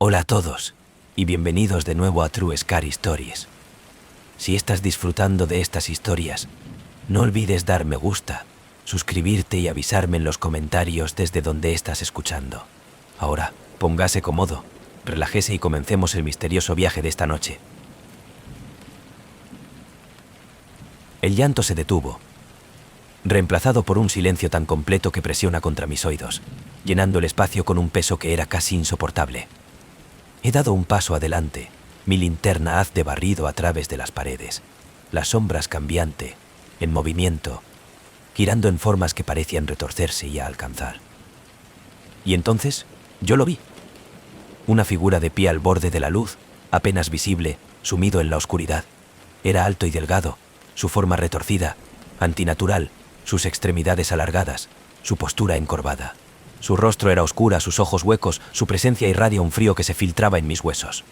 Hola a todos, y bienvenidos de nuevo a True Scary Stories. Si estás disfrutando de estas historias, no olvides dar me gusta, suscribirte y avisarme en los comentarios desde donde estás escuchando. Ahora, póngase cómodo, relájese y comencemos el misterioso viaje de esta noche. El llanto se detuvo, reemplazado por un silencio tan completo que presiona contra mis oídos, llenando el espacio con un peso que era casi insoportable. He dado un paso adelante, mi linterna haz de barrido a través de las paredes, las sombras cambiante, en movimiento, girando en formas que parecían retorcerse y a alcanzar. Y entonces, yo lo vi. Una figura de pie al borde de la luz, apenas visible, sumido en la oscuridad. Era alto y delgado, su forma retorcida, antinatural, sus extremidades alargadas, su postura encorvada. Su rostro era oscura, sus ojos huecos, su presencia irradia un frío que se filtraba en mis huesos.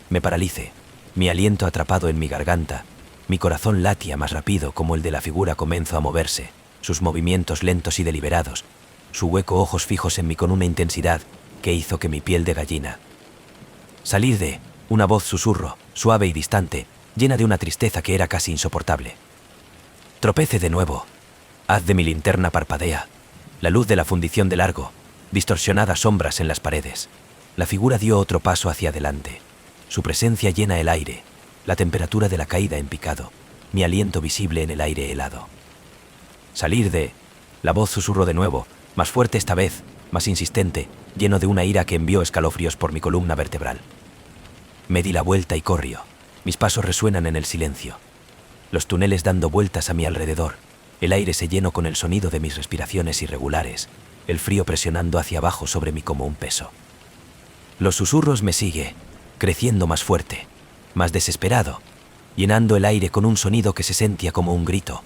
Me paralicé, mi aliento atrapado en mi garganta, mi corazón latía más rápido como el de la figura comenzó a moverse, sus movimientos lentos y deliberados, su hueco ojos fijos en mí con una intensidad que hizo que mi piel de gallina. Salir de, una voz susurro, suave y distante, llena de una tristeza que era casi insoportable. Tropece de nuevo, haz de mi linterna parpadea. La luz de la fundición de largo, distorsionadas sombras en las paredes. La figura dio otro paso hacia adelante. Su presencia llena el aire, la temperatura de la caída en picado, mi aliento visible en el aire helado. Salir de... La voz susurró de nuevo, más fuerte esta vez, más insistente, lleno de una ira que envió escalofríos por mi columna vertebral. Me di la vuelta y corrió. Mis pasos resuenan en el silencio. Los túneles dando vueltas a mi alrededor. El aire se llenó con el sonido de mis respiraciones irregulares, el frío presionando hacia abajo sobre mí como un peso. Los susurros me sigue, creciendo más fuerte, más desesperado, llenando el aire con un sonido que se sentía como un grito,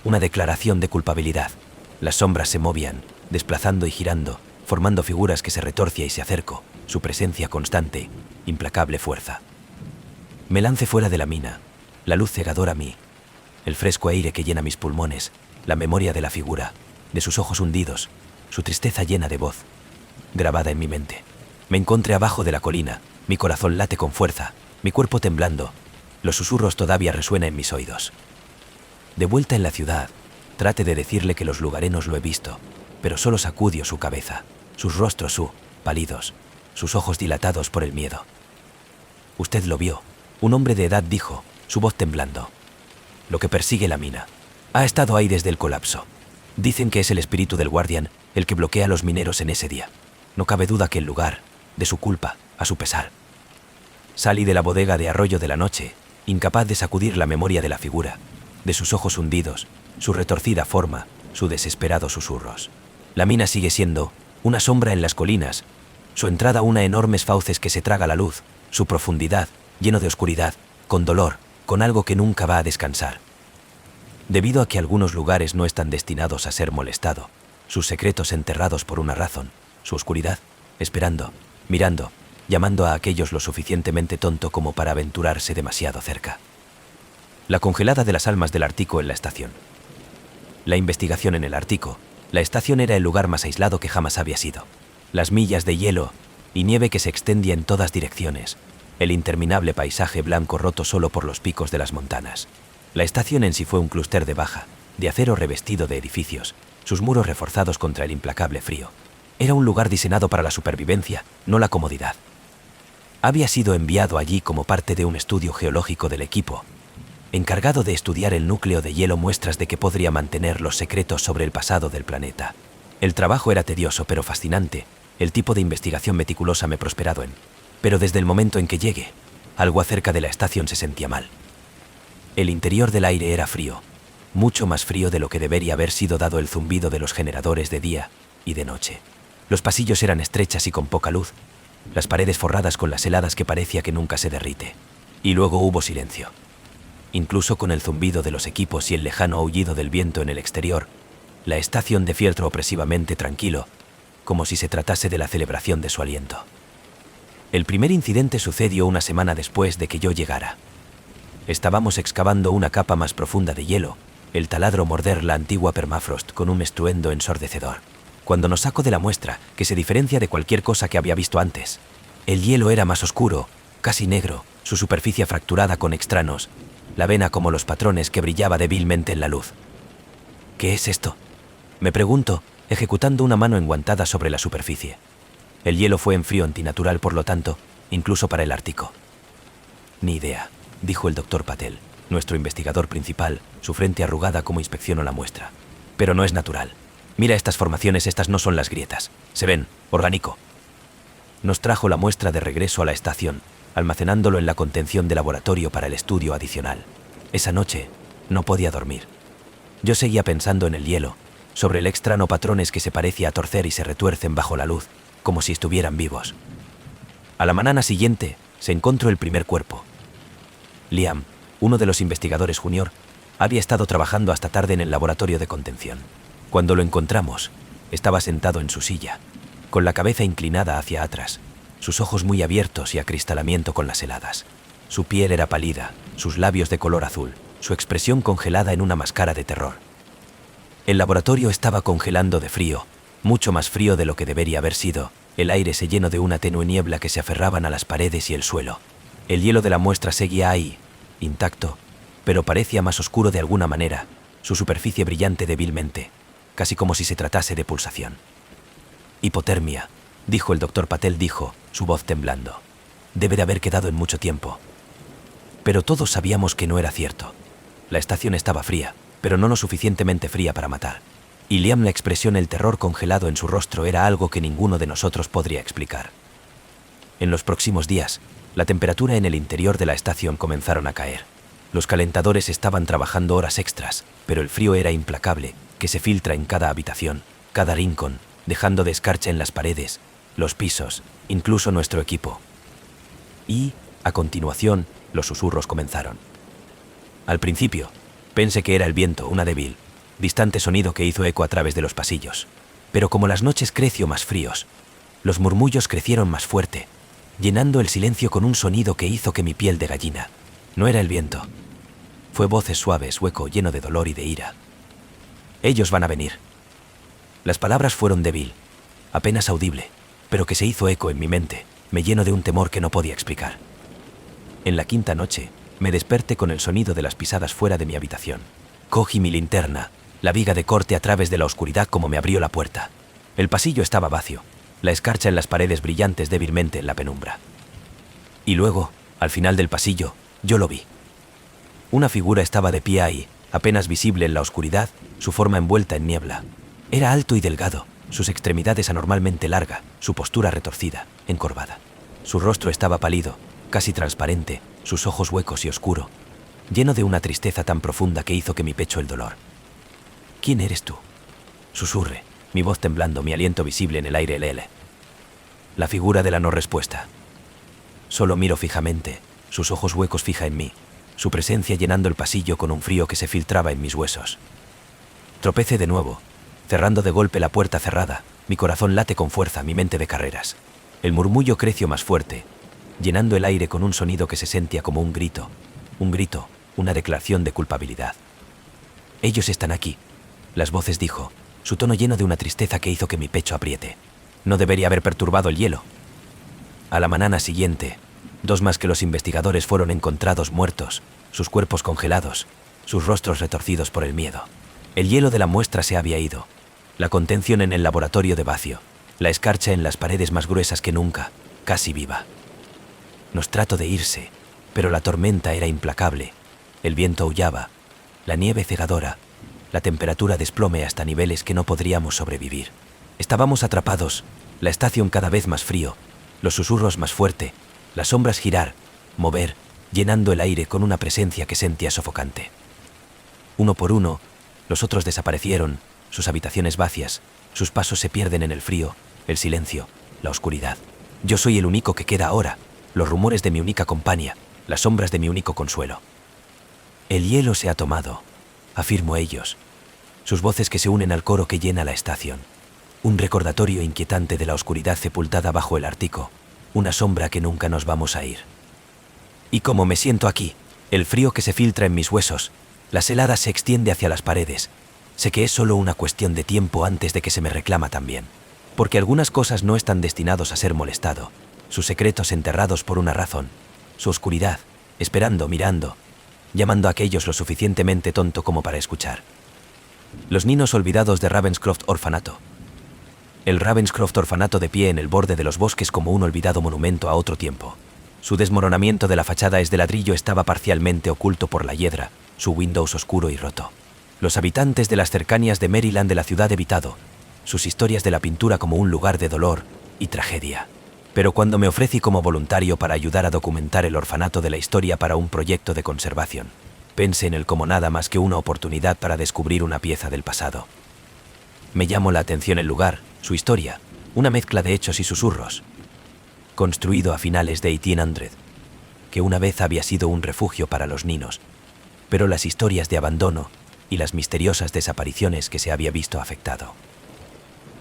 una declaración de culpabilidad. Las sombras se movían, desplazando y girando, formando figuras que se retorcía y se acercó, su presencia constante, implacable fuerza. Me lancé fuera de la mina, la luz cegadora a mí, el fresco aire que llena mis pulmones, la memoria de la figura, de sus ojos hundidos, su tristeza llena de voz, grabada en mi mente. Me encontré abajo de la colina, mi corazón late con fuerza, mi cuerpo temblando, los susurros todavía resuenan en mis oídos. De vuelta en la ciudad, trate de decirle que los lugareños lo he visto, pero solo sacudió su cabeza, sus rostros pálidos, sus ojos dilatados por el miedo. Usted lo vio, un hombre de edad dijo, su voz temblando. Lo que persigue la mina. Ha estado ahí desde el colapso. Dicen que es el espíritu del guardián el que bloquea a los mineros en ese día. No cabe duda que el lugar, de su culpa, a su pesar. Salí de la bodega de Arroyo de la Noche, incapaz de sacudir la memoria de la figura, de sus ojos hundidos, su retorcida forma, sus desesperados susurros. La mina sigue siendo una sombra en las colinas, su entrada una enormes fauces que se traga la luz, su profundidad, lleno de oscuridad, con dolor, con algo que nunca va a descansar. Debido a que algunos lugares no están destinados a ser molestado, sus secretos enterrados por una razón, su oscuridad, esperando, mirando, llamando a aquellos lo suficientemente tonto como para aventurarse demasiado cerca. La congelada de las almas del Ártico en la estación. La investigación en el Ártico, la estación era el lugar más aislado que jamás había sido. Las millas de hielo y nieve que se extendía en todas direcciones, el interminable paisaje blanco roto solo por los picos de las montañas. La estación en sí fue un clúster de baja, de acero revestido de edificios, sus muros reforzados contra el implacable frío. Era un lugar diseñado para la supervivencia, no la comodidad. Había sido enviado allí como parte de un estudio geológico del equipo, encargado de estudiar el núcleo de hielo, muestras de que podría mantener los secretos sobre el pasado del planeta. El trabajo era tedioso pero fascinante, el tipo de investigación meticulosa me prosperado en. Pero desde el momento en que llegué, algo acerca de la estación se sentía mal. El interior del aire era frío, mucho más frío de lo que debería haber sido dado el zumbido de los generadores de día y de noche. Los pasillos eran estrechas y con poca luz, las paredes forradas con las heladas que parecía que nunca se derrite. Y luego hubo silencio. Incluso con el zumbido de los equipos y el lejano aullido del viento en el exterior, la estación de fieltro opresivamente tranquilo, como si se tratase de la celebración de su aliento. El primer incidente sucedió una semana después de que yo llegara. Estábamos excavando una capa más profunda de hielo, el taladro morder la antigua permafrost con un estruendo ensordecedor. cuando nos saco de la muestra, que se diferencia de cualquier cosa que había visto antes. El hielo era más oscuro, casi negro, su superficie fracturada con extranos, la vena como los patrones que brillaba débilmente en la luz. ¿Qué es esto?, me pregunto, ejecutando una mano enguantada sobre la superficie. El hielo fue en frío antinatural, por lo tanto, incluso para el Ártico. Ni idea, dijo el doctor Patel, nuestro investigador principal, su frente arrugada como inspeccionó la muestra. Pero no es natural. Mira estas formaciones, estas no son las grietas. Se ven, orgánico. Nos trajo la muestra de regreso a la estación, almacenándolo en la contención de laboratorio para el estudio adicional. Esa noche no podía dormir. Yo seguía pensando en el hielo, sobre el extraño patrones que se parecía a torcer y se retuercen bajo la luz, como si estuvieran vivos. A la mañana siguiente se encontró el primer cuerpo. Liam, uno de los investigadores junior, había estado trabajando hasta tarde en el laboratorio de contención. Cuando lo encontramos, estaba sentado en su silla, con la cabeza inclinada hacia atrás, sus ojos muy abiertos y acristalamiento con las heladas. Su piel era pálida, sus labios de color azul, su expresión congelada en una máscara de terror. El laboratorio estaba congelando de frío, mucho más frío de lo que debería haber sido. El aire se llenó de una tenue niebla que se aferraban a las paredes y el suelo. El hielo de la muestra seguía ahí, intacto, pero parecía más oscuro de alguna manera, su superficie brillante débilmente, casi como si se tratase de pulsación. Hipotermia, dijo el doctor Patel, su voz temblando. Debe de haber quedado en mucho tiempo. Pero todos sabíamos que no era cierto. La estación estaba fría, pero no lo suficientemente fría para matar. Y Liam, la expresión, el terror congelado en su rostro, era algo que ninguno de nosotros podría explicar. En los próximos días, la temperatura en el interior de la estación comenzaron a caer. Los calentadores estaban trabajando horas extras, pero el frío era implacable, que se filtra en cada habitación, cada rincón, dejando de escarcha en las paredes, los pisos, incluso nuestro equipo. Y, a continuación, los susurros comenzaron. Al principio, pensé que era el viento, una débil, distante sonido que hizo eco a través de los pasillos. Pero como las noches creció más fríos, los murmullos crecieron más fuerte, llenando el silencio con un sonido que hizo que mi piel de gallina. No era el viento. Fue voces suaves, hueco, lleno de dolor y de ira. Ellos van a venir. Las palabras fueron débil, apenas audible, pero que se hizo eco en mi mente, me lleno de un temor que no podía explicar. En la quinta noche, me desperté con el sonido de las pisadas fuera de mi habitación. Cogí mi linterna, la viga de corte a través de la oscuridad como me abrió la puerta. El pasillo estaba vacío, la escarcha en las paredes brillantes débilmente en la penumbra. Y luego, al final del pasillo, yo lo vi. Una figura estaba de pie ahí, apenas visible en la oscuridad, su forma envuelta en niebla. Era alto y delgado, sus extremidades anormalmente largas, su postura retorcida, encorvada. Su rostro estaba pálido, casi transparente, sus ojos huecos y oscuro, lleno de una tristeza tan profunda que hizo que mi pecho el dolor. ¿Quién eres tú?, susurré, mi voz temblando, mi aliento visible en el aire. La figura de la no respuesta. Solo miro fijamente, sus ojos huecos fija en mí, su presencia llenando el pasillo con un frío que se filtraba en mis huesos. Tropecé de nuevo, cerrando de golpe la puerta cerrada, mi corazón late con fuerza, mi mente de carreras. El murmullo creció más fuerte, llenando el aire con un sonido que se sentía como un grito, una declaración de culpabilidad. Ellos están aquí, las voces dijo, su tono lleno de una tristeza que hizo que mi pecho apriete. No debería haber perturbado el hielo. A la mañana siguiente, 2 más que los investigadores fueron encontrados muertos, sus cuerpos congelados, sus rostros retorcidos por el miedo. El hielo de la muestra se había ido, la contención en el laboratorio de vacío, la escarcha en las paredes más gruesas que nunca, casi viva. Nos trató de irse, pero la tormenta era implacable, el viento aullaba, la nieve cegadora, la temperatura desplome hasta niveles que no podríamos sobrevivir. Estábamos atrapados, la estación cada vez más frío, los susurros más fuerte, las sombras girar, mover, llenando el aire con una presencia que sentía sofocante. Uno por uno, los otros desaparecieron, sus habitaciones vacías, sus pasos se pierden en el frío, el silencio, la oscuridad. Yo soy el único que queda ahora, los rumores de mi única compañía, las sombras de mi único consuelo. El hielo se ha tomado, afirmó ellos, sus voces que se unen al coro que llena la estación. Un recordatorio inquietante de la oscuridad sepultada bajo el Ártico, una sombra que nunca nos vamos a ir. Y como me siento aquí, el frío que se filtra en mis huesos, las heladas se extiende hacia las paredes, Sé que es solo una cuestión de tiempo antes de que se me reclama también. Porque algunas cosas no están destinados a ser molestado, sus secretos enterrados por una razón, su oscuridad, esperando, mirando, llamando a aquellos lo suficientemente tonto como para escuchar. Los niños olvidados de Ravenscroft Orfanato. El Ravenscroft Orfanato de pie en el borde de los bosques como un olvidado monumento a otro tiempo. Su desmoronamiento de la fachada es de ladrillo estaba parcialmente oculto por la hiedra, su Windows oscuro y roto. Los habitantes de las cercanías de Maryland de la ciudad evitado, sus historias de la pintura como un lugar de dolor y tragedia. Pero cuando me ofrecí como voluntario para ayudar a documentar el orfanato de la historia para un proyecto de conservación, pensé en él como nada más que una oportunidad para descubrir una pieza del pasado. Me llamó la atención el lugar, su historia, una mezcla de hechos y susurros. Construido a finales de 1800, que una vez había sido un refugio para los niños, pero las historias de abandono y las misteriosas desapariciones que se había visto afectado.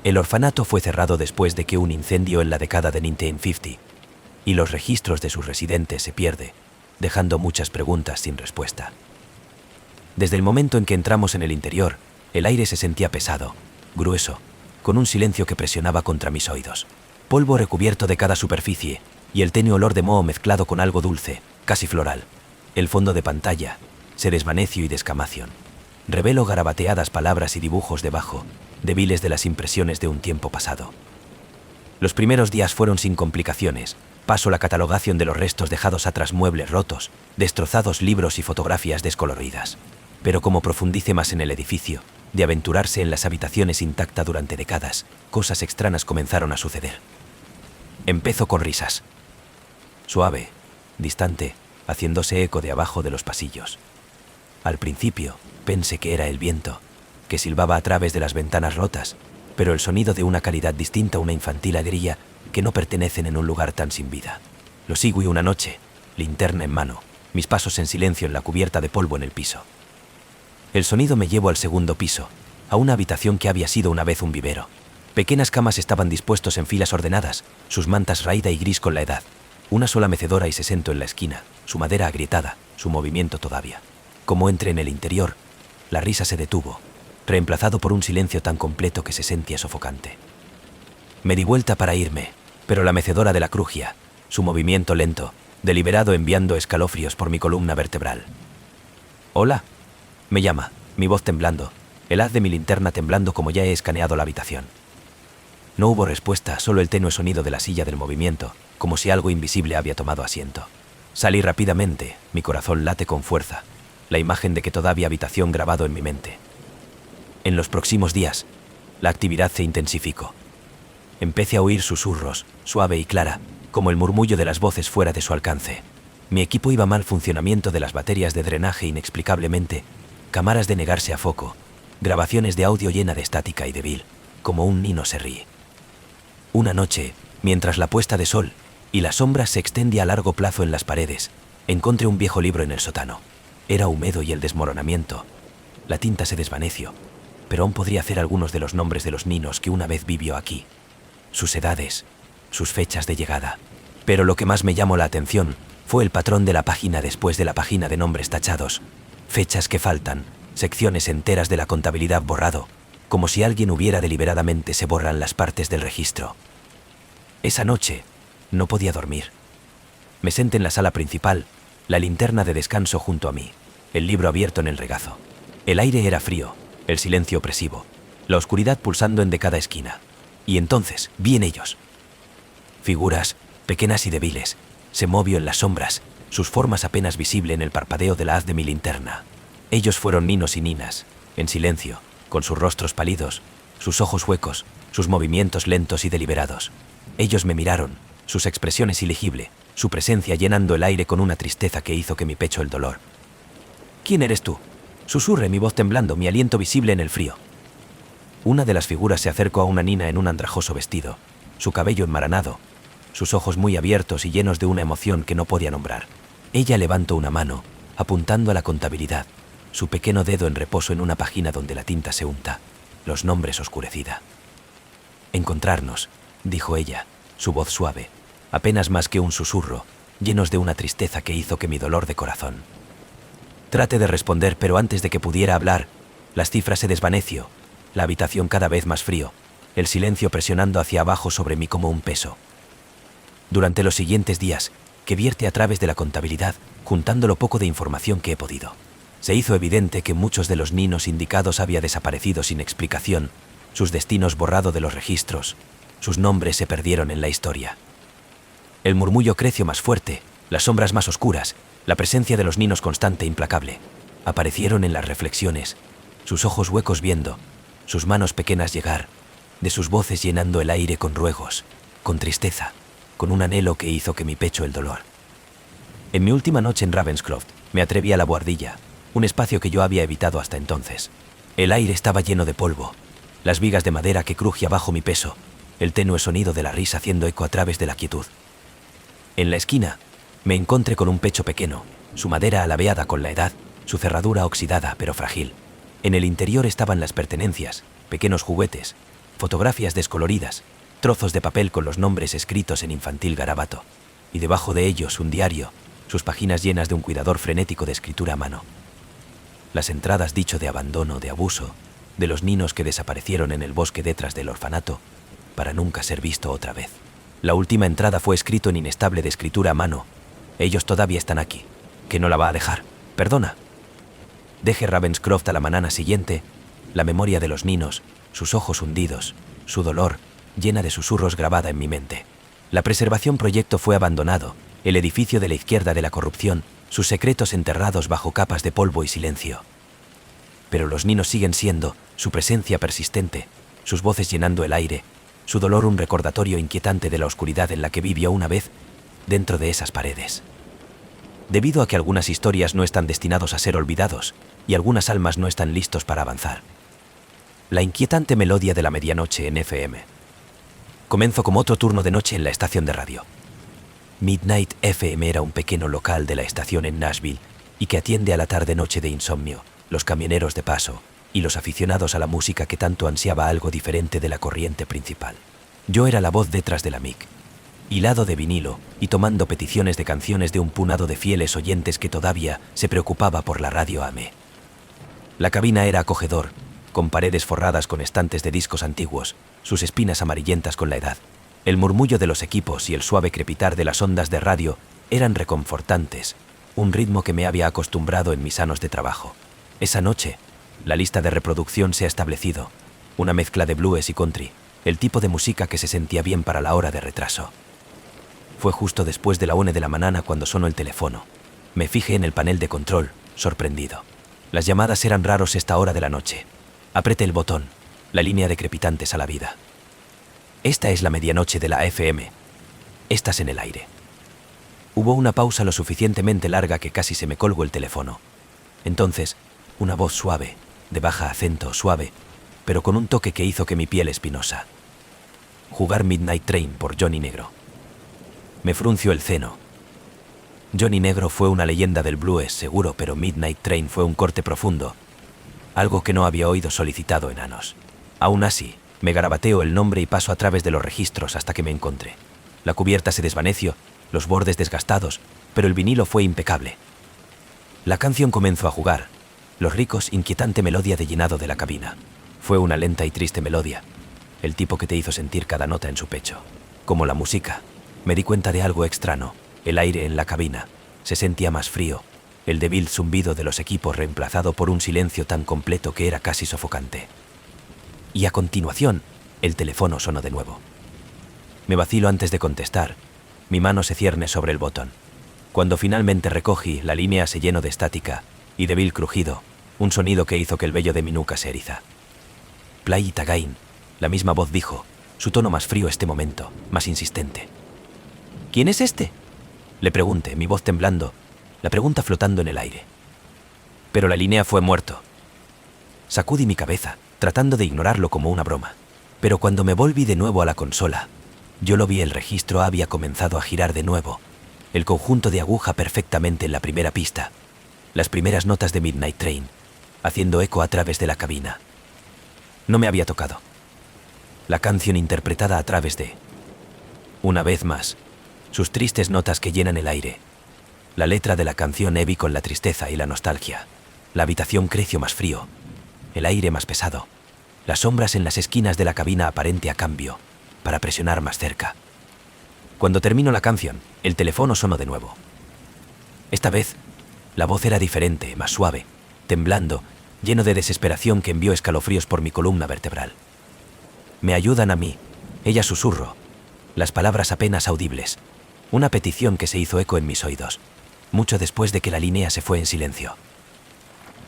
El orfanato fue cerrado después de que un incendio en la década de 1950, y los registros de sus residentes se pierde, dejando muchas preguntas sin respuesta. Desde el momento en que entramos en el interior, el aire se sentía pesado, grueso, con un silencio que presionaba contra mis oídos. Polvo recubierto de cada superficie, y el tenue olor de moho mezclado con algo dulce, casi floral. El fondo de pantalla, se desvaneció y descamación. Revelo garabateadas palabras y dibujos debajo, débiles de las impresiones de un tiempo pasado. Los primeros días fueron sin complicaciones. Paso la catalogación de los restos dejados atrás, muebles rotos, destrozados libros y fotografías descoloridas. Pero como profundice más en el edificio, de aventurarse en las habitaciones intactas durante décadas, cosas extrañas comenzaron a suceder. Empezó con risas. Suave, distante, haciéndose eco de abajo de los pasillos. Al principio, pensé que era el viento, que silbaba a través de las ventanas rotas, pero el sonido de una calidad distinta a una infantil alegría que no pertenecen en un lugar tan sin vida. Lo sigo y una noche, linterna en mano, mis pasos en silencio en la cubierta de polvo en el piso. El sonido me llevó al segundo piso, a una habitación que había sido una vez un vivero. Pequeñas camas estaban dispuestos en filas ordenadas, sus mantas raída y gris con la edad. Una sola mecedora y se sentó en la esquina, su madera agrietada, su movimiento todavía. Como entré en el interior, la risa se detuvo, reemplazado por un silencio tan completo que se sentía sofocante. Me di vuelta para irme, pero la mecedora de la crugia, su movimiento lento, deliberado enviando escalofríos por mi columna vertebral. «Hola», me llama, mi voz temblando, el haz de mi linterna temblando como ya he escaneado la habitación. No hubo respuesta, solo el tenue sonido de la silla del movimiento, como si algo invisible había tomado asiento. Salí rápidamente, mi corazón late con fuerza, la imagen de que todavía habitación grabado en mi mente. En los próximos días, la actividad se intensificó. Empecé a oír susurros, suave y clara, como el murmullo de las voces fuera de su alcance. Mi equipo iba mal, funcionamiento de las baterías de drenaje inexplicablemente, cámaras de negarse a foco, grabaciones de audio llena de estática y débil, como un niño se ríe. Una noche, mientras la puesta de sol y la sombra se extendía a largo plazo en las paredes, encontré un viejo libro en el sótano. Era húmedo y el desmoronamiento. La tinta se desvaneció, pero aún podría hacer algunos de los nombres de los niños que una vez vivió aquí, sus edades, sus fechas de llegada. Pero lo que más me llamó la atención fue el patrón de la página después de la página de nombres tachados, fechas que faltan, secciones enteras de la contabilidad borrado, como si alguien hubiera deliberadamente se borran las partes del registro. Esa noche no podía dormir. Me senté en la sala principal, la linterna de descanso junto a mí, el libro abierto en el regazo. El aire era frío, el silencio opresivo, la oscuridad pulsando en de cada esquina. Y entonces vi en ellos figuras, pequeñas y débiles, se movió en las sombras, sus formas apenas visible en el parpadeo de la haz de mi linterna. Ellos fueron niños y niñas, en silencio, con sus rostros pálidos, sus ojos huecos, sus movimientos lentos y deliberados. Ellos me miraron, sus expresiones ilegibles, su presencia llenando el aire con una tristeza que hizo que mi pecho el dolor. «¿Quién eres tú?», susurré, mi voz temblando, mi aliento visible en el frío. Una de las figuras se acercó a una niña en un andrajoso vestido, su cabello enmaranado, sus ojos muy abiertos y llenos de una emoción que no podía nombrar. Ella levantó una mano, apuntando a la contabilidad, su pequeño dedo en reposo en una página donde la tinta se unta, los nombres oscurecida. «Encontrarnos», dijo ella, su voz suave, apenas más que un susurro, llenos de una tristeza que hizo que mi dolor de corazón. Traté de responder, pero antes de que pudiera hablar, Las cifras se desvaneció, la habitación cada vez más frío, el silencio presionando hacia abajo sobre mí como un peso. Durante los siguientes días, que vierte a través de la contabilidad, juntando lo poco de información que he podido, se hizo evidente que muchos de los niños indicados habían desaparecido sin explicación, sus destinos borrado de los registros, sus nombres se perdieron en la historia. El murmullo creció más fuerte, las sombras más oscuras, la presencia de los niños constante e implacable, aparecieron en las reflexiones, sus ojos huecos viendo, sus manos pequeñas llegar, de sus voces llenando el aire con ruegos, con tristeza, con un anhelo que hizo que mi pecho el dolor. En mi última noche en Ravenscroft, me atreví a la buhardilla, un espacio que yo había evitado hasta entonces. El aire estaba lleno de polvo, las vigas de madera que crujía bajo mi peso, el tenue sonido de la risa haciendo eco a través de la quietud. En la esquina, me encontré con un pecho pequeño, su madera alabeada con la edad, su cerradura oxidada pero frágil. En el interior estaban las pertenencias, pequeños juguetes, fotografías descoloridas, trozos de papel con los nombres escritos en infantil garabato, y debajo de ellos un diario, sus páginas llenas de un cuidador frenético de escritura a mano. Las entradas dicho de abandono, de abuso, de los niños que desaparecieron en el bosque detrás del orfanato, para nunca ser visto otra vez. La última entrada fue escrito en inestable de escritura a mano. Ellos todavía están aquí. ¿Que no la va a dejar? Perdona. Deje Ravenscroft a la mañana siguiente, la memoria de los niños, sus ojos hundidos, su dolor, llena de susurros grabada en mi mente. La preservación proyecto fue abandonado, el edificio de la izquierda de la corrupción, sus secretos enterrados bajo capas de polvo y silencio. Pero los niños siguen siendo, su presencia persistente, sus voces llenando el aire, su dolor un recordatorio inquietante de la oscuridad en la que vivió una vez, dentro de esas paredes. Debido a que algunas historias no están destinados a ser olvidados, y algunas almas no están listos para avanzar. La inquietante melodía de la medianoche en FM. Comenzó como otro turno de noche en la estación de radio. Midnight FM era un pequeño local de la estación en Nashville y que atiende a la tarde-noche de insomnio, los camioneros de paso y los aficionados a la música que tanto ansiaba algo diferente de la corriente principal. Yo era la voz detrás de la mic, hilado de vinilo y tomando peticiones de canciones de un punado de fieles oyentes que todavía se preocupaba por la radio AM. La cabina era acogedor, con paredes forradas con estantes de discos antiguos, sus espinas amarillentas con la edad. El murmullo de los equipos y el suave crepitar de las ondas de radio eran reconfortantes, un ritmo que me había acostumbrado en mis años de trabajo. Esa noche, la lista de reproducción se ha establecido, una mezcla de blues y country, el tipo de música que se sentía bien para la hora de retraso. Fue justo después de la 1 de la mañana cuando sonó el teléfono. Me fijé en el panel de control, sorprendido. Las llamadas eran raros esta hora de la noche. Apreté el botón, la línea de crepitantes a la vida. Esta es la medianoche de la FM. Estás en el aire. Hubo una pausa lo suficientemente larga que casi se me colgó el teléfono. Entonces, una voz suave, de baja acento, suave, pero con un toque que hizo que mi piel espinosa. Jugar Midnight Train por Johnny Negro. Me frunció el ceno. Johnny Negro fue una leyenda del blues, seguro, pero Midnight Train fue un corte profundo, algo que no había oído solicitado en años. Aún así, me garabateo el nombre y paso a través de los registros hasta que me encontré. La cubierta se desvaneció, los bordes desgastados, pero el vinilo fue impecable. La canción comenzó a jugar, los ricos, inquietante melodía de llenado de la cabina. Fue una lenta y triste melodía, el tipo que te hizo sentir cada nota en su pecho. Como la música, me di cuenta de algo extraño, el aire en la cabina se sentía más frío, el débil zumbido de los equipos reemplazado por un silencio tan completo que era casi sofocante. Y a continuación, el teléfono sonó de nuevo. Me vacilo antes de contestar, mi mano se cierne sobre el botón. Cuando finalmente recogí, la línea se llenó de estática y débil crujido, un sonido que hizo que el vello de mi nuca se eriza. Play it again, la misma voz dijo, su tono más frío este momento, más insistente. ¿Quién es este?, le pregunté, mi voz temblando, la pregunta flotando en el aire. Pero la línea fue muerto. Sacudí mi cabeza, tratando de ignorarlo como una broma. Pero cuando me volví de nuevo a la consola, yo lo vi, el registro había comenzado a girar de nuevo, el conjunto de aguja perfectamente en la primera pista, las primeras notas de Midnight Train, haciendo eco a través de la cabina. No me había tocado. La canción interpretada a través de, una vez más, sus tristes notas que llenan el aire. La letra de la canción heavy con la tristeza y la nostalgia. La habitación creció más frío. el aire más pesado, las sombras en las esquinas de la cabina aparente a cambio, para presionar más cerca. Cuando terminó la canción, el teléfono sonó de nuevo. Esta vez, la voz era diferente, más suave, temblando, lleno de desesperación que envió escalofríos por mi columna vertebral. «Me ayudan a mí», ella susurró, las palabras apenas audibles, una petición que se hizo eco en mis oídos, mucho después de que la línea se fue en silencio.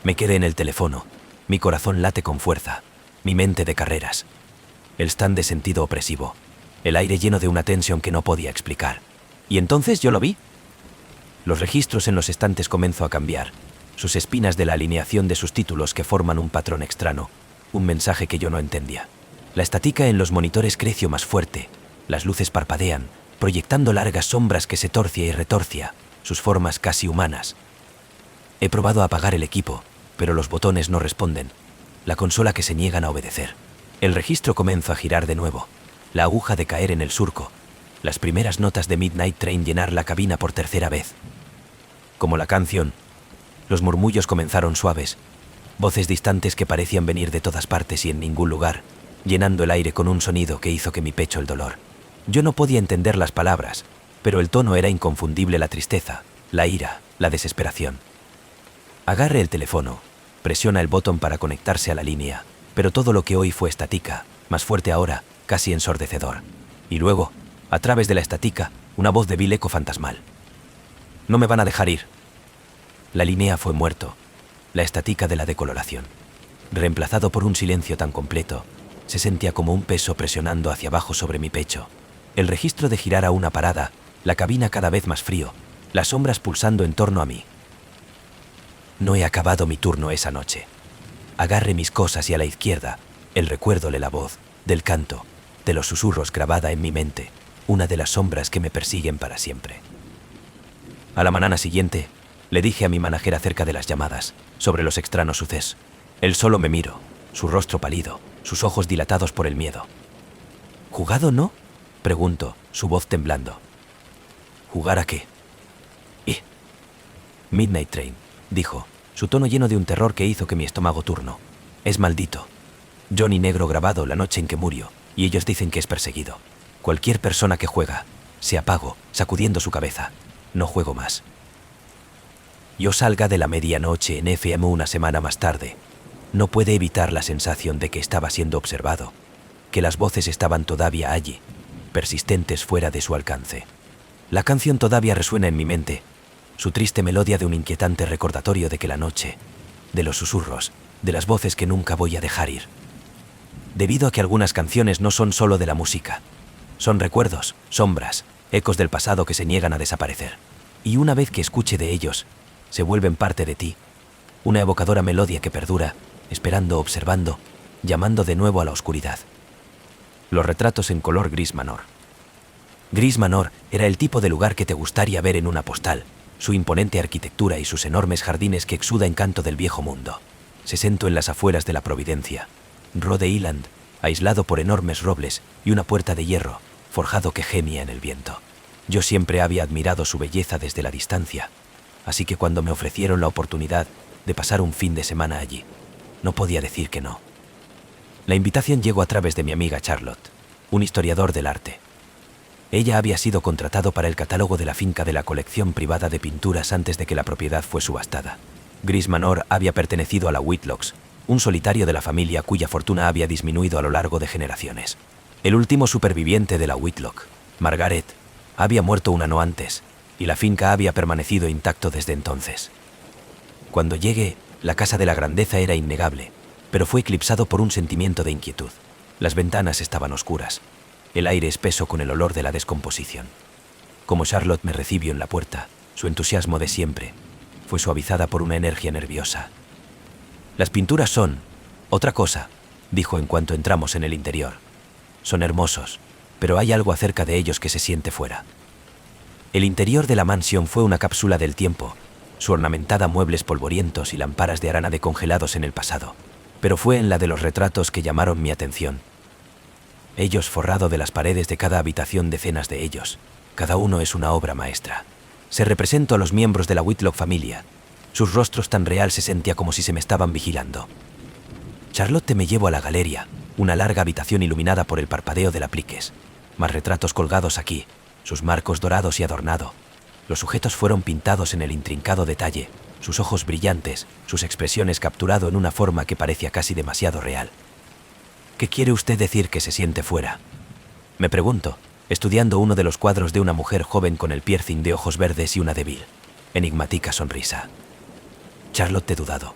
Me quedé en el teléfono, mi corazón late con fuerza, mi mente de carreras, el stand de sentido opresivo, el aire lleno de una tensión que no podía explicar. Y entonces yo lo vi. Los registros en los estantes comenzó a cambiar, sus espinas de la alineación de sus títulos que forman un patrón extraño, un mensaje que yo no entendía. La estática en los monitores creció más fuerte, las luces parpadean, proyectando largas sombras que se torcia y retorcia, sus formas casi humanas. He probado a apagar el equipo, pero los botones no responden, la consola que se niegan a obedecer. El registro comenzó a girar de nuevo, la aguja de caer en el surco, las primeras notas de Midnight Train llenar la cabina por tercera vez. Como la canción, los murmullos comenzaron suaves, voces distantes que parecían venir de todas partes y en ningún lugar, llenando el aire con un sonido que hizo que mi pecho el dolor. Yo no podía entender las palabras, pero el tono era inconfundible: la tristeza, la ira, la desesperación. Agarre el teléfono, presiona el botón para conectarse a la línea, pero todo lo que oí fue estática, más fuerte ahora, casi ensordecedor. Y luego, a través de la estática, una voz de vil eco fantasmal. «No me van a dejar ir». La línea fue muerto, la estática de la decoloración. Reemplazado por un silencio tan completo, se sentía como un peso presionando hacia abajo sobre mi pecho. El registro de girar a una parada, la cabina cada vez más frío, las sombras pulsando en torno a mí. No he acabado mi turno esa noche. Agarré mis cosas y a la izquierda, el recuerdo de la voz, del canto, de los susurros grabada en mi mente, una de las sombras que me persiguen para siempre. A la mañana siguiente, le dije a mi manager acerca de las llamadas, sobre los extraños sucesos. Él solo me miró, su rostro pálido, sus ojos dilatados por el miedo. «¿Jugado, no?», preguntó, su voz temblando. «¿Jugar a qué?» «Midnight Train», dijo, su tono lleno de un terror que hizo que mi estómago turnó. «Es maldito. Johnny Negro grabado la noche en que murió, y ellos dicen que es perseguido. Cualquier persona que juega», se apagó, sacudiendo su cabeza. «No juego más». Yo salga de la medianoche en FM una semana más tarde. No puede evitar la sensación de que estaba siendo observado, que las voces estaban todavía allí, persistentes fuera de su alcance. La canción todavía resuena en mi mente, su triste melodía de un inquietante recordatorio de que la noche, de los susurros, de las voces que nunca voy a dejar ir. Debido a que algunas canciones no son solo de la música, son recuerdos, sombras, ecos del pasado que se niegan a desaparecer. Y una vez que escuche de ellos, se vuelven parte de ti, una evocadora melodía que perdura, esperando, observando, llamando de nuevo a la oscuridad. Los retratos en color gris Manor. Gris Manor era el tipo de lugar que te gustaría ver en una postal, su imponente arquitectura y sus enormes jardines que exuda encanto del viejo mundo. Se sentó en las afueras de la Providencia, Rhode Island, aislado por enormes robles y una puerta de hierro, forjado que gemía en el viento. Yo siempre había admirado su belleza desde la distancia, así que cuando me ofrecieron la oportunidad de pasar un fin de semana allí, no podía decir que no. La invitación llegó a través de mi amiga Charlotte, un historiador del arte. Ella había sido contratado para el catálogo de la finca de la colección privada de pinturas antes de que la propiedad fue subastada. Gris Manor había pertenecido a la Whitlocks, un solitario de la familia cuya fortuna había disminuido a lo largo de generaciones. El último superviviente de la Whitlock, Margaret, había muerto un año antes, y la finca había permanecido intacto desde entonces. Cuando llegué, la casa de la grandeza era innegable, pero fue eclipsado por un sentimiento de inquietud. Las ventanas estaban oscuras, el aire espeso con el olor de la descomposición. Como Charlotte me recibió en la puerta, su entusiasmo de siempre fue suavizada por una energía nerviosa. «Las pinturas son otra cosa», dijo en cuanto entramos en el interior. «Son hermosos, pero hay algo acerca de ellos que se siente fuera». El interior de la mansión fue una cápsula del tiempo, su ornamentada muebles polvorientos y lámparas de arana decongelados en el pasado, pero fue en la de los retratos que llamaron mi atención. Ellos forrado de las paredes de cada habitación decenas de ellos, cada uno es una obra maestra. Se representó a los miembros de la Whitlock familia, sus rostros tan real se sentía como si se me estaban vigilando. Charlotte me llevó a la galería, una larga habitación iluminada por el parpadeo del apliques. Más retratos colgados aquí, sus marcos dorados y adornado. Los sujetos fueron pintados en el intrincado detalle, sus ojos brillantes, sus expresiones capturado en una forma que parecía casi demasiado real. ¿Qué quiere usted decir que se siente fuera? Me pregunto, estudiando uno de los cuadros de una mujer joven con el piercing de ojos verdes y una débil, enigmática sonrisa. Charlotte, he dudado.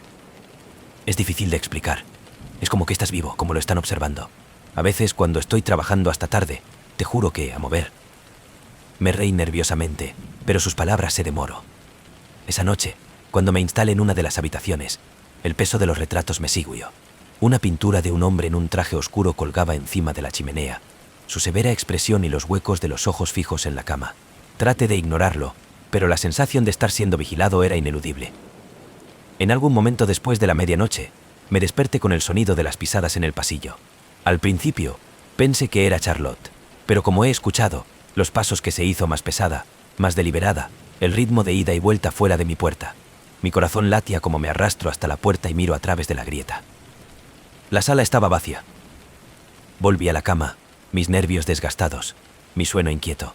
Es difícil de explicar. Es como que estás vivo, como lo están observando. A veces, cuando estoy trabajando hasta tarde, te juro que, a mover. Me reí nerviosamente, pero sus palabras se demoró. Esa noche, cuando me instalé en una de las habitaciones, el peso de los retratos me siguió. Una pintura de un hombre en un traje oscuro colgaba encima de la chimenea, su severa expresión y los huecos de los ojos fijos en la cama. Traté de ignorarlo, pero la sensación de estar siendo vigilado era ineludible. En algún momento después de la medianoche, me desperté con el sonido de las pisadas en el pasillo. Al principio, pensé que era Charlotte, pero como he escuchado, los pasos que se hizo más pesada, más deliberada, el ritmo de ida y vuelta fuera de mi puerta. Mi corazón latía como me arrastro hasta la puerta y miro a través de la grieta. La sala estaba vacía. Volví a la cama, mis nervios desgastados, mi sueño inquieto.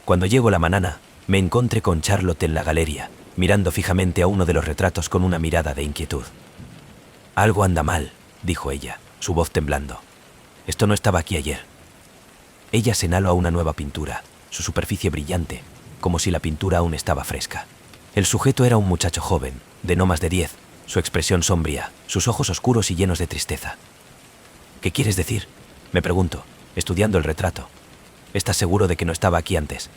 Cuando llegó la mañana, me encontré con Charlotte en la galería, mirando fijamente a uno de los retratos con una mirada de inquietud. «Algo anda mal», dijo ella, su voz temblando. «Esto no estaba aquí ayer». Ella señaló a una nueva pintura, su superficie brillante, como si la pintura aún estaba fresca. El sujeto era un muchacho joven, de no más de 10, su expresión sombría, sus ojos oscuros y llenos de tristeza. «¿Qué quieres decir?», me pregunto, estudiando el retrato. «¿Estás seguro de que no estaba aquí antes?».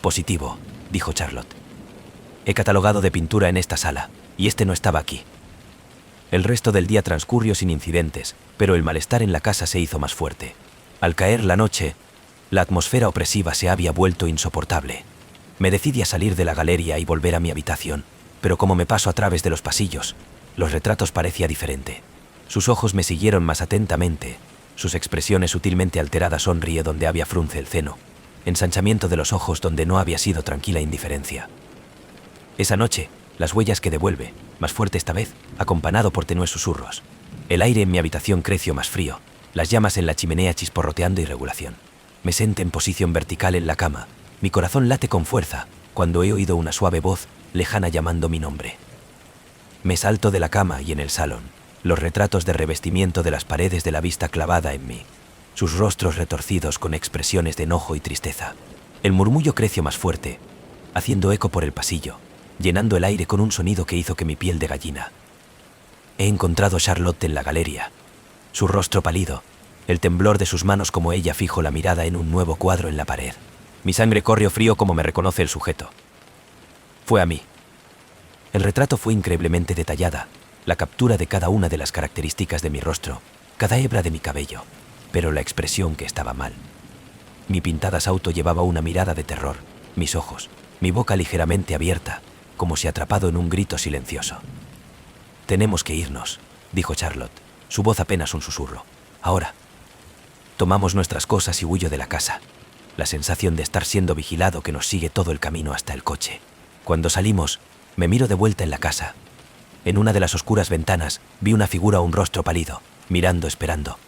«Positivo», dijo Charlotte. «He catalogado de pintura en esta sala, y este no estaba aquí». El resto del día transcurrió sin incidentes, pero el malestar en la casa se hizo más fuerte. Al caer la noche, la atmósfera opresiva se había vuelto insoportable. Me decidí a salir de la galería y volver a mi habitación, pero como me paso a través de los pasillos, los retratos parecía diferente. Sus ojos me siguieron más atentamente, sus expresiones sutilmente alteradas, sonríe donde había frunce el ceno, ensanchamiento de los ojos donde no había sido tranquila indiferencia. Esa noche, las huellas que devuelve, más fuerte esta vez, acompañado por tenues susurros. El aire en mi habitación creció más frío, las llamas en la chimenea chisporroteando irregulación. Me senté en posición vertical en la cama, mi corazón late con fuerza, cuando he oído una suave voz, lejana llamando mi nombre. Me salto de la cama y en el salón, los retratos de revestimiento de las paredes de la vista clavada en mí, sus rostros retorcidos con expresiones de enojo y tristeza. El murmullo creció más fuerte, haciendo eco por el pasillo, llenando el aire con un sonido que hizo que mi piel de gallina. He encontrado a Charlotte en la galería. Su rostro pálido, el temblor de sus manos como ella fijó la mirada en un nuevo cuadro en la pared. Mi sangre corrió frío como me reconoce el sujeto. Fue a mí. El retrato fue increíblemente detallada, la captura de cada una de las características de mi rostro, cada hebra de mi cabello, pero la expresión que estaba mal. Mi pintada sauto llevaba una mirada de terror, mis ojos, mi boca ligeramente abierta, como si atrapado en un grito silencioso. «Tenemos que irnos», dijo Charlotte, su voz apenas un susurro. «Ahora». Tomamos nuestras cosas y huyo de la casa. La sensación de estar siendo vigilado que nos sigue todo el camino hasta el coche. Cuando salimos, me miro de vuelta en la casa. En una de las oscuras ventanas vi una figura o un rostro pálido, mirando, esperando.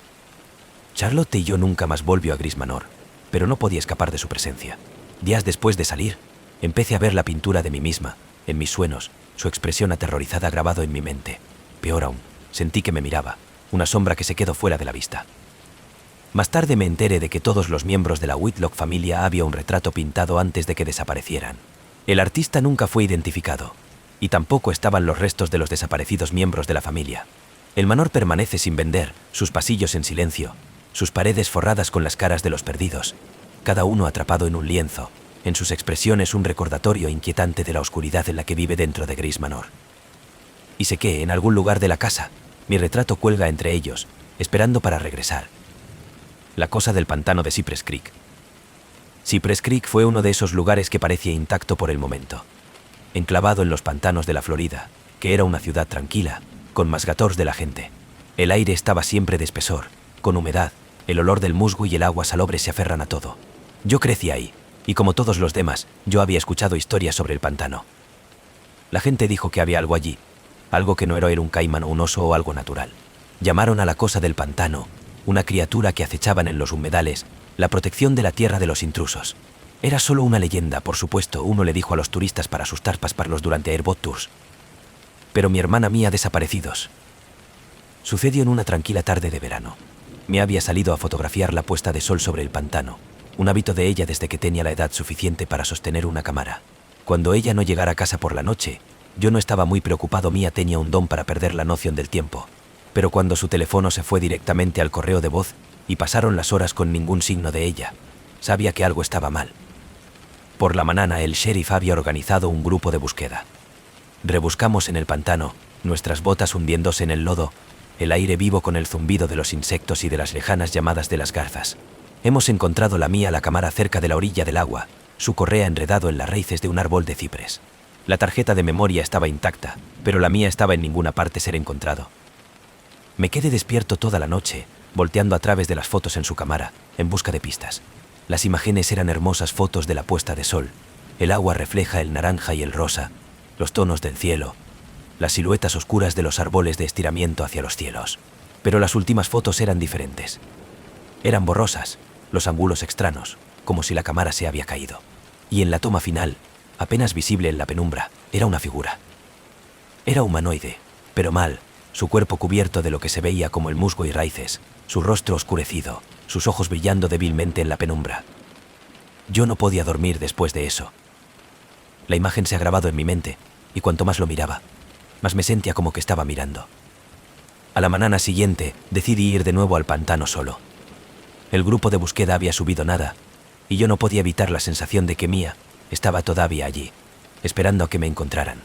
Charlotte y yo nunca más volvió a Gris Manor, pero no podía escapar de su presencia. Días después de salir, empecé a ver la pintura de mí misma, en mis sueños, su expresión aterrorizada grabado en mi mente. Peor aún, sentí que me miraba, una sombra que se quedó fuera de la vista. Más tarde me enteré de que todos los miembros de la Whitlock familia había un retrato pintado antes de que desaparecieran. El artista nunca fue identificado, y tampoco estaban los restos de los desaparecidos miembros de la familia. El manor permanece sin vender, sus pasillos en silencio, sus paredes forradas con las caras de los perdidos, cada uno atrapado en un lienzo, en sus expresiones un recordatorio inquietante de la oscuridad en la que vive dentro de Gris Manor. Y sé que, en algún lugar de la casa, mi retrato cuelga entre ellos, esperando para regresar. La cosa del pantano de Cypress Creek. Cypress Creek fue uno de esos lugares que parecía intacto por el momento. Enclavado en los pantanos de la Florida, que era una ciudad tranquila, con más gatos de la gente. El aire estaba siempre de espesor, con humedad, el olor del musgo y el agua salobre se aferran a todo. Yo crecí ahí, y como todos los demás, yo había escuchado historias sobre el pantano. La gente dijo que había algo allí, algo que no era un caimán o un oso o algo natural. Llamaron a la cosa del pantano, una criatura que acechaban en los humedales, la protección de la tierra de los intrusos. Era solo una leyenda, por supuesto, uno le dijo a los turistas para asustar pasparlos durante Airboat Tours. Pero mi hermana Mia desaparecidos. Sucedió en una tranquila tarde de verano. Mia había salido a fotografiar la puesta de sol sobre el pantano, un hábito de ella desde que tenía la edad suficiente para sostener una cámara. Cuando ella no llegara a casa por la noche, yo no estaba muy preocupado. Mia tenía un don para perder la noción del tiempo. Pero cuando su teléfono se fue directamente al correo de voz y pasaron las horas con ningún signo de ella, sabía que algo estaba mal. Por la mañana el sheriff había organizado un grupo de búsqueda. Rebuscamos en el pantano, nuestras botas hundiéndose en el lodo, el aire vivo con el zumbido de los insectos y de las lejanas llamadas de las garzas. Hemos encontrado la cámara cerca de la orilla del agua, su correa enredado en las raíces de un árbol de ciprés. La tarjeta de memoria estaba intacta, pero la mía estaba en ninguna parte ser encontrado. Me quedé despierto toda la noche, volteando a través de las fotos en su cámara, en busca de pistas. Las imágenes eran hermosas fotos de la puesta de sol. El agua refleja el naranja y el rosa, los tonos del cielo, las siluetas oscuras de los árboles de estiramiento hacia los cielos. Pero las últimas fotos eran diferentes. Eran borrosas, los ángulos extraños, como si la cámara se había caído. Y en la toma final, apenas visible en la penumbra, era una figura. Era humanoide, pero mal, su cuerpo cubierto de lo que se veía como el musgo y raíces, su rostro oscurecido, sus ojos brillando débilmente en la penumbra. Yo no podía dormir después de eso. La imagen se ha grabado en mi mente, y cuanto más lo miraba, más me sentía como que estaba mirando. A la mañana siguiente, decidí ir de nuevo al pantano solo. El grupo de búsqueda había subido nada, y yo no podía evitar la sensación de que Mia estaba todavía allí, esperando a que me encontraran.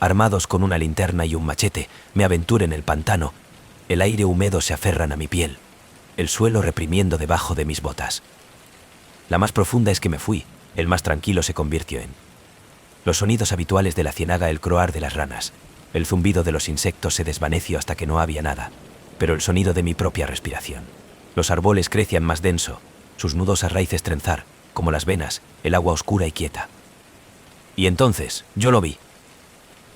Armados con una linterna y un machete, me aventuré en el pantano. El aire húmedo se aferran a mi piel, el suelo reprimiendo debajo de mis botas. La más profunda es que me fui, el más tranquilo se convirtió en. Los sonidos habituales de la ciénaga, el croar de las ranas, el zumbido de los insectos se desvaneció hasta que no había nada, pero el sonido de mi propia respiración. Los árboles crecían más denso, sus nudosas raíces trenzar, como las venas, el agua oscura y quieta. Y entonces, yo lo vi.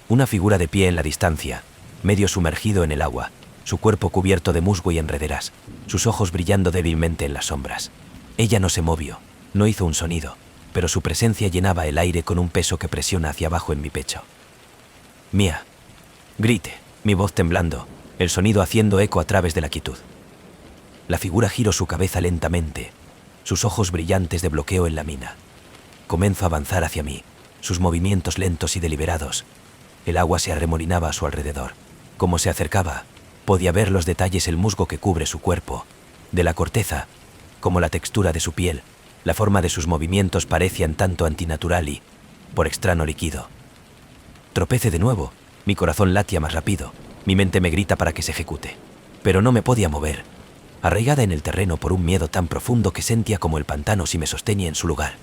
Una figura de pie en la distancia, medio sumergido en el agua, su cuerpo cubierto de musgo y enrederas, sus ojos brillando débilmente en las sombras. Ella no se movió, no hizo un sonido, pero su presencia llenaba el aire con un peso que presiona hacia abajo en mi pecho. Mia, grité, mi voz temblando, el sonido haciendo eco a través de la quietud. La figura giró su cabeza lentamente, sus ojos brillantes de bloqueo en la mina. Comenzó a avanzar hacia mí, sus movimientos lentos y deliberados. El agua se arremolinaba a su alrededor. Como se acercaba, podía ver los detalles, el musgo que cubre su cuerpo, de la corteza, como la textura de su piel, la forma de sus movimientos parecían tanto antinatural y, por extraño líquido. Tropecé de nuevo, mi corazón latía más rápido, mi mente me grita para que se ejecute. Pero no me podía mover, arraigada en el terreno por un miedo tan profundo que sentía como el pantano si me sostenía en su lugar.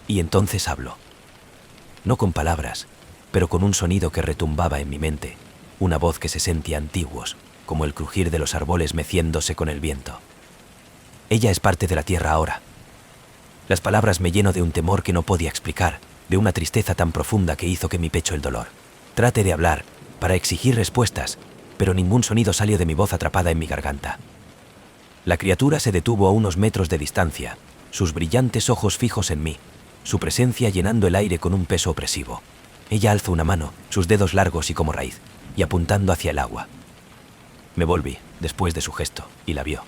Y entonces habló. No con palabras, pero con un sonido que retumbaba en mi mente, una voz que se sentía antiguos, como el crujir de los árboles meciéndose con el viento. Ella es parte de la tierra ahora. Las palabras me llenó de un temor que no podía explicar, de una tristeza tan profunda que hizo que mi pecho el dolor. Traté de hablar, para exigir respuestas, pero ningún sonido salió de mi voz atrapada en mi garganta. La criatura se detuvo a unos metros de distancia, sus brillantes ojos fijos en mí, su presencia llenando el aire con un peso opresivo. Ella alzó una mano, sus dedos largos y como raíz, y apuntando hacia el agua. Me volví, después de su gesto, y la vio.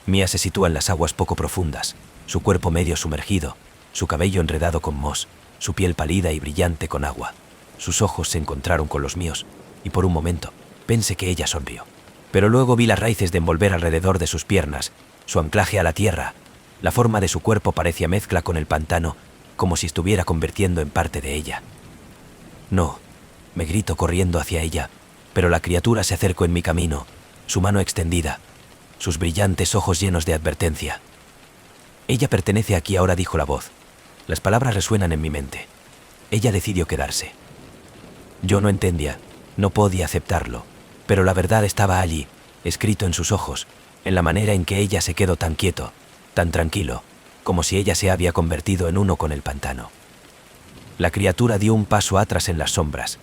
Mia se sitúa en las aguas poco profundas, su cuerpo medio sumergido, su cabello enredado con moho, su piel pálida y brillante con agua. Sus ojos se encontraron con los míos, y por un momento pensé que ella sonrió. Pero luego vi las raíces de envolver alrededor de sus piernas, su anclaje a la tierra. La forma de su cuerpo parecía mezcla con el pantano, como si estuviera convirtiendo en parte de ella. No, me grito corriendo hacia ella, pero la criatura se acercó en mi camino, su mano extendida, sus brillantes ojos llenos de advertencia. Ella pertenece aquí ahora, dijo la voz. Las palabras resuenan en mi mente. Ella decidió quedarse. Yo no entendía, no podía aceptarlo, pero la verdad estaba allí, escrito en sus ojos, en la manera en que ella se quedó tan quieto, tan tranquilo, como si ella se había convertido en uno con el pantano. La criatura dio un paso atrás en las sombras.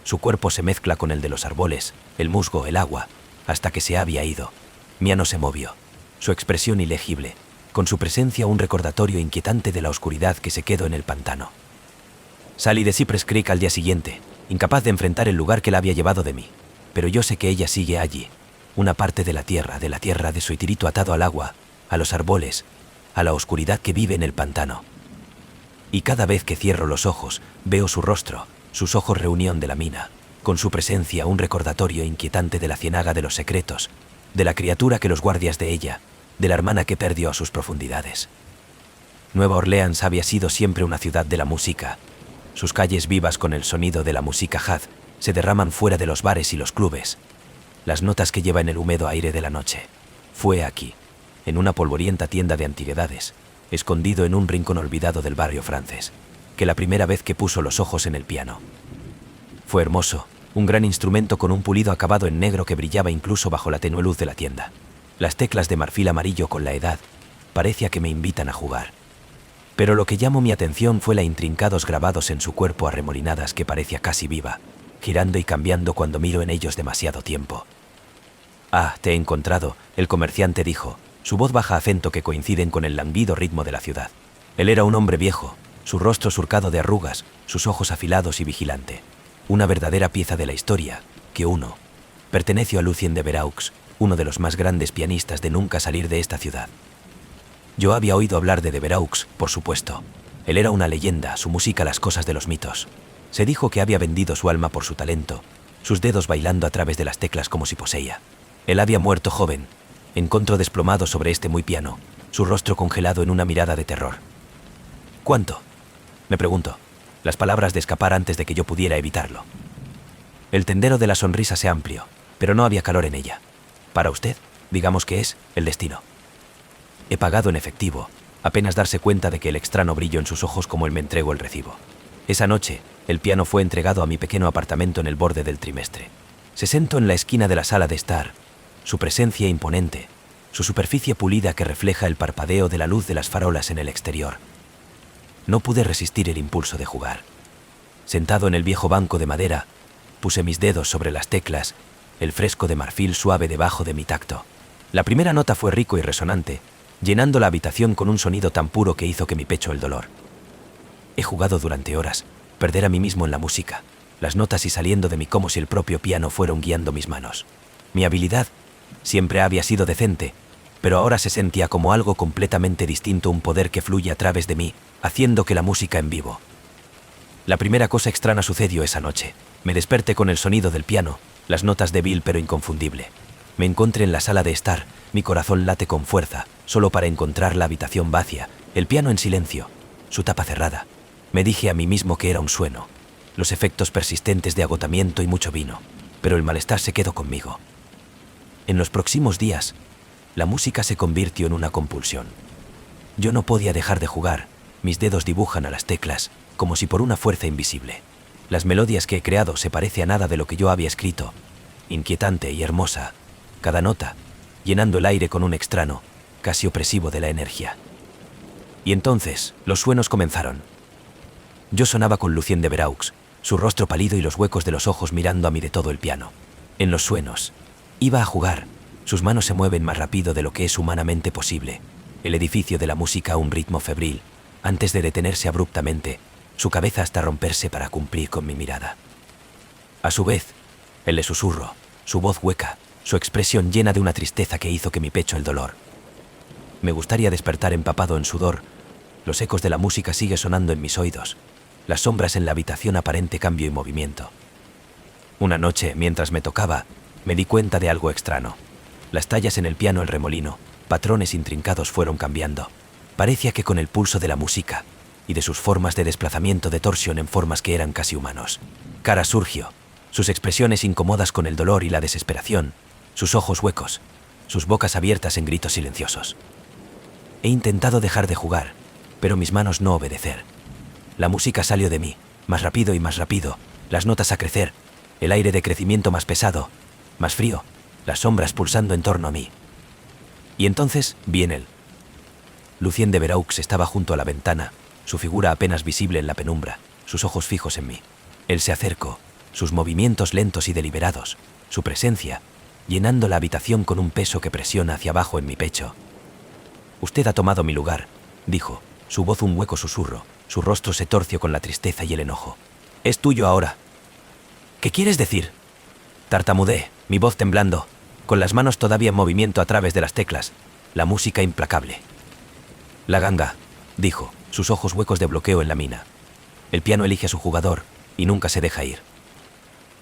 Su cuerpo se mezcla con el de los árboles, el musgo, el agua. hasta que se había ido. Mia no se movió. Su expresión ilegible, con su presencia un recordatorio inquietante de la oscuridad que se quedó en el pantano. Salí de Cypress Creek al día siguiente, incapaz de enfrentar el lugar que la había llevado de mí. Pero yo sé que ella sigue allí, una parte de la tierra de su itirito atado al agua, a los árboles, a la oscuridad que vive en el pantano. Y cada vez que cierro los ojos, veo su rostro, sus ojos reunión de la mina, con su presencia un recordatorio inquietante de la ciénaga de los secretos, de la criatura que los guardias de ella, de la hermana que perdió a sus profundidades. Nueva Orleans había sido siempre una ciudad de la música. Sus calles vivas con el sonido de la música jazz se derraman fuera de los bares y los clubes. Las notas que lleva en el húmedo aire de la noche. Fue aquí, en una polvorienta tienda de antigüedades, escondido en un rincón olvidado del barrio francés, que la primera vez que puso los ojos en el piano. Fue hermoso, un gran instrumento con un pulido acabado en negro que brillaba incluso bajo la tenue luz de la tienda. Las teclas de marfil amarillo con la edad parecía que me invitan a jugar. Pero lo que llamó mi atención fue la intrincados grabados en su cuerpo arremolinadas que parecía casi viva, girando y cambiando cuando miro en ellos demasiado tiempo. «Ah, te he encontrado», el comerciante dijo, su voz baja acento que coinciden con el languido ritmo de la ciudad. Él era un hombre viejo, su rostro surcado de arrugas, sus ojos afilados y vigilante. Una verdadera pieza de la historia, que perteneció a Lucien de Veraux, uno de los más grandes pianistas de nunca salir de esta ciudad. Yo había oído hablar de Veraux, por supuesto. Él era una leyenda, su música las cosas de los mitos. Se dijo que había vendido su alma por su talento, sus dedos bailando a través de las teclas como si poseía. Él había muerto joven, encontró desplomado sobre este muy piano, su rostro congelado en una mirada de terror. «¿Cuánto?», me preguntó, las palabras de escapar antes de que yo pudiera evitarlo. El tendero de la sonrisa se amplió, pero no había calor en ella. «Para usted, digamos que es el destino». He pagado en efectivo, apenas darse cuenta de que el extraño brillo en sus ojos como él me entregó el recibo. Esa noche, el piano fue entregado a mi pequeño apartamento en el borde del trimestre. Se sentó en la esquina de la sala de estar, su presencia imponente, su superficie pulida que refleja el parpadeo de la luz de las farolas en el exterior. No pude resistir el impulso de jugar. Sentado en el viejo banco de madera, puse mis dedos sobre las teclas, el fresco de marfil suave debajo de mi tacto. La primera nota fue rico y resonante, llenando la habitación con un sonido tan puro que hizo que mi pecho el dolor. He jugado durante horas, perder a mí mismo en la música, las notas y saliendo de mí como si el propio piano fuera guiando mis manos. Mi habilidad siempre había sido decente, pero ahora se sentía como algo completamente distinto, un poder que fluye a través de mí, haciendo que la música en vivo. La primera cosa extraña sucedió esa noche. Me desperté con el sonido del piano, las notas débil pero inconfundible. Me encontré en la sala de estar, mi corazón late con fuerza, solo para encontrar la habitación vacía, el piano en silencio, su tapa cerrada. Me dije a mí mismo que era un sueño, los efectos persistentes de agotamiento y mucho vino, pero el malestar se quedó conmigo. En los próximos días, la música se convirtió en una compulsión. Yo no podía dejar de jugar, mis dedos dibujan a las teclas, como si por una fuerza invisible. Las melodías que he creado se parecen a nada de lo que yo había escrito, inquietante y hermosa, cada nota, llenando el aire con un extraño, casi opresivo de la energía. Y entonces, los sueños comenzaron. Yo sonaba con Lucien de Veraux, su rostro pálido y los huecos de los ojos mirando a mí de todo el piano. En los sueños, iba a jugar, sus manos se mueven más rápido de lo que es humanamente posible, el edificio de la música a un ritmo febril, antes de detenerse abruptamente, su cabeza hasta romperse para cumplir con mi mirada. A su vez, él le susurró, su voz hueca, su expresión llena de una tristeza que hizo que mi pecho el dolor. Me gustaría despertar empapado en sudor, los ecos de la música sigue sonando en mis oídos, las sombras en la habitación aparente cambio y movimiento. Una noche, mientras me tocaba, me di cuenta de algo extraño. Las tallas en el piano, el remolino, patrones intrincados fueron cambiando. Parecía que con el pulso de la música y de sus formas de desplazamiento de torsión en formas que eran casi humanos. Cara surgió, sus expresiones incómodas con el dolor y la desesperación, sus ojos huecos, sus bocas abiertas en gritos silenciosos. He intentado dejar de jugar, pero mis manos no obedecer. La música salió de mí, más rápido y más rápido, las notas a crecer, el aire de crecimiento más pesado, más frío, las sombras pulsando en torno a mí. Y entonces vi en él. Lucien de Veraux estaba junto a la ventana, su figura apenas visible en la penumbra, sus ojos fijos en mí. Él se acercó, sus movimientos lentos y deliberados, su presencia, llenando la habitación con un peso que presiona hacia abajo en mi pecho. «Usted ha tomado mi lugar», dijo, su voz un hueco susurro, su rostro se torció con la tristeza y el enojo. «Es tuyo ahora». «¿Qué quieres decir?». Tartamudeé, mi voz temblando, con las manos todavía en movimiento a través de las teclas, la música implacable. «La ganga», dijo, sus ojos huecos de bloqueo en la mina. «El piano elige a su jugador y nunca se deja ir».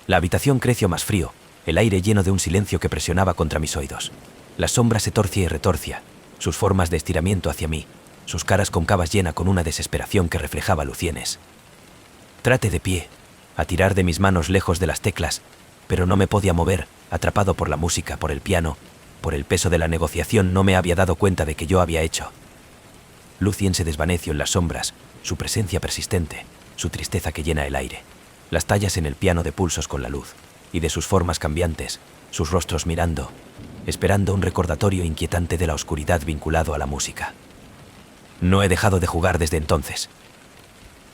La habitación creció más frío, el aire lleno de un silencio que presionaba contra mis oídos. La sombra se torcía y retorcia, sus formas de estiramiento hacia mí, sus caras cóncavas llenas con una desesperación que reflejaba Lucienes. Traté de pie, a tirar de mis manos lejos de las teclas, pero no me podía mover, atrapado por la música, por el piano, por el peso de la negociación. No me había dado cuenta de que yo había hecho. Lucien se desvaneció en las sombras, su presencia persistente, su tristeza que llena el aire, las tallas en el piano de pulsos con la luz, y de sus formas cambiantes, sus rostros mirando, esperando un recordatorio inquietante de la oscuridad vinculado a la música. No he dejado de jugar desde entonces.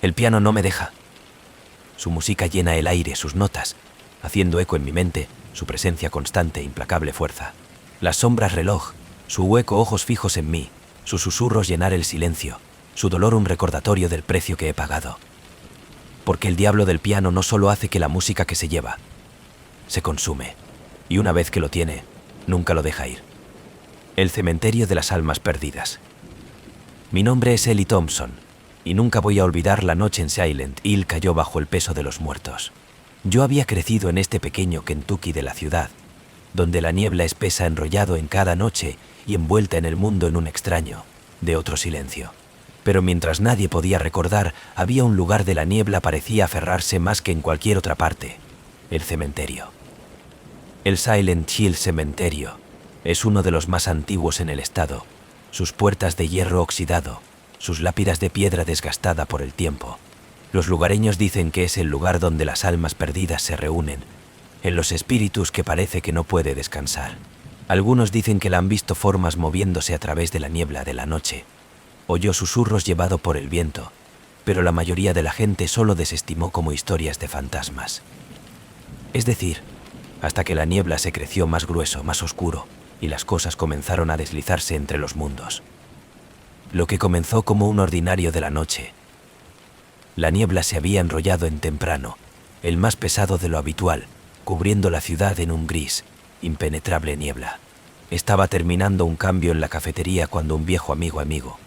El piano no me deja. Su música llena el aire, sus notas, haciendo eco en mi mente, su presencia constante e implacable fuerza. Las sombras reloj, su hueco ojos fijos en mí, sus susurros llenar el silencio, su dolor un recordatorio del precio que he pagado. Porque el diablo del piano no solo hace que la música que se lleva, se consume, y una vez que lo tiene, nunca lo deja ir. El cementerio de las almas perdidas. Mi nombre es Ellie Thompson, y nunca voy a olvidar la noche en Silent Hill cayó bajo el peso de los muertos. Yo había crecido en este pequeño Kentucky de la ciudad, donde la niebla espesa enrollado en cada noche y envuelta en el mundo en un extraño, de otro silencio. Pero mientras nadie podía recordar, había un lugar de la niebla parecía aferrarse más que en cualquier otra parte, el cementerio. El Silent Hill Cementerio es uno de los más antiguos en el estado, sus puertas de hierro oxidado, sus lápidas de piedra desgastada por el tiempo. Los lugareños dicen que es el lugar donde las almas perdidas se reúnen, en los espíritus que parece que no puede descansar. Algunos dicen que la han visto formas moviéndose a través de la niebla de la noche, oyó susurros llevado por el viento, pero la mayoría de la gente solo desestimó como historias de fantasmas. Es decir, hasta que la niebla se creció más grueso, más oscuro, y las cosas comenzaron a deslizarse entre los mundos. Lo que comenzó como un ordinario de la noche. La niebla se había enrollado en temprano, el más pesado de lo habitual, cubriendo la ciudad en un gris, impenetrable niebla. Estaba terminando un cambio en la cafetería cuando un viejo amigo,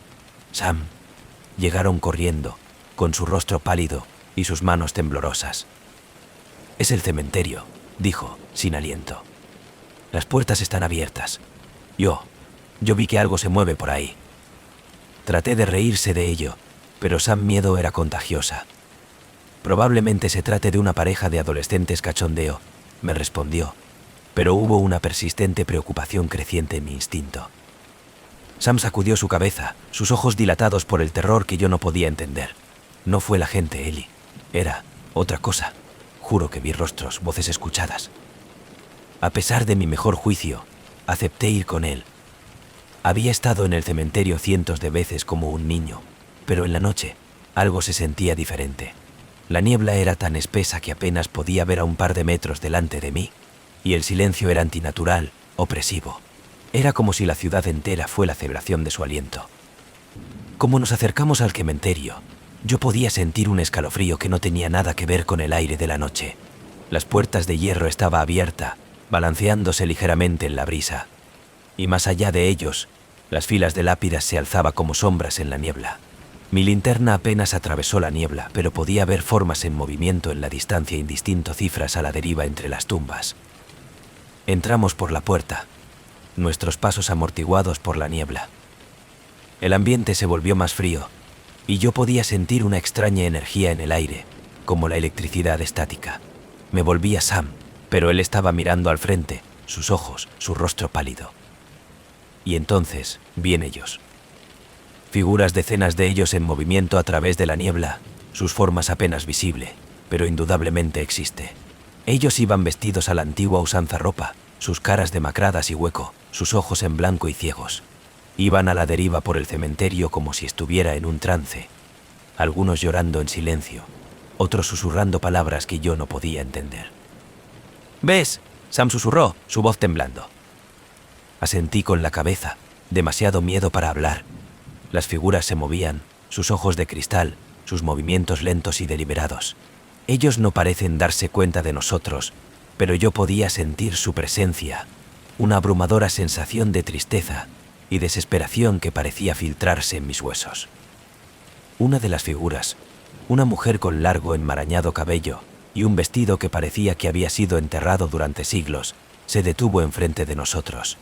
Sam, llegaron corriendo, con su rostro pálido y sus manos temblorosas. «Es el cementerio», dijo, sin aliento. «Las puertas están abiertas. Yo vi que algo se mueve por ahí». Traté de reírse de ello, pero Sam miedo era contagiosa. «Probablemente se trate de una pareja de adolescentes cachondeo», me respondió, pero hubo una persistente preocupación creciente en mi instinto. Sam sacudió su cabeza, sus ojos dilatados por el terror que yo no podía entender. No fue la gente, Ellie. Era otra cosa. Juro que vi rostros, voces escuchadas. A pesar de mi mejor juicio, acepté ir con él. Había estado en el cementerio cientos de veces como un niño, pero en la noche algo se sentía diferente. La niebla era tan espesa que apenas podía ver a un par de metros delante de mí, y el silencio era antinatural, opresivo. Era como si la ciudad entera fuera la celebración de su aliento. Como nos acercamos al cementerio, yo podía sentir un escalofrío que no tenía nada que ver con el aire de la noche. Las puertas de hierro estaban abiertas, balanceándose ligeramente en la brisa, y más allá de ellos, las filas de lápidas se alzaban como sombras en la niebla. Mi linterna apenas atravesó la niebla, pero podía ver formas en movimiento en la distancia, indistinto cifras a la deriva entre las tumbas. Entramos por la puerta, nuestros pasos amortiguados por la niebla. El ambiente se volvió más frío, y yo podía sentir una extraña energía en el aire, como la electricidad estática. Me volví a Sam, pero él estaba mirando al frente, sus ojos, su rostro pálido. Y entonces vi en ellos. Figuras, decenas de ellos en movimiento a través de la niebla, sus formas apenas visible, pero indudablemente existe. Ellos iban vestidos a la antigua usanza ropa, sus caras demacradas y hueco, sus ojos en blanco y ciegos. Iban a la deriva por el cementerio como si estuviera en un trance, algunos llorando en silencio, otros susurrando palabras que yo no podía entender. «¿Ves?», Sam susurró, su voz temblando. Asentí con la cabeza, demasiado miedo para hablar. Las figuras se movían, sus ojos de cristal, sus movimientos lentos y deliberados. Ellos no parecen darse cuenta de nosotros, pero yo podía sentir su presencia, una abrumadora sensación de tristeza y desesperación que parecía filtrarse en mis huesos. Una de las figuras, una mujer con largo enmarañado cabello y un vestido que parecía que había sido enterrado durante siglos, se detuvo enfrente de nosotros.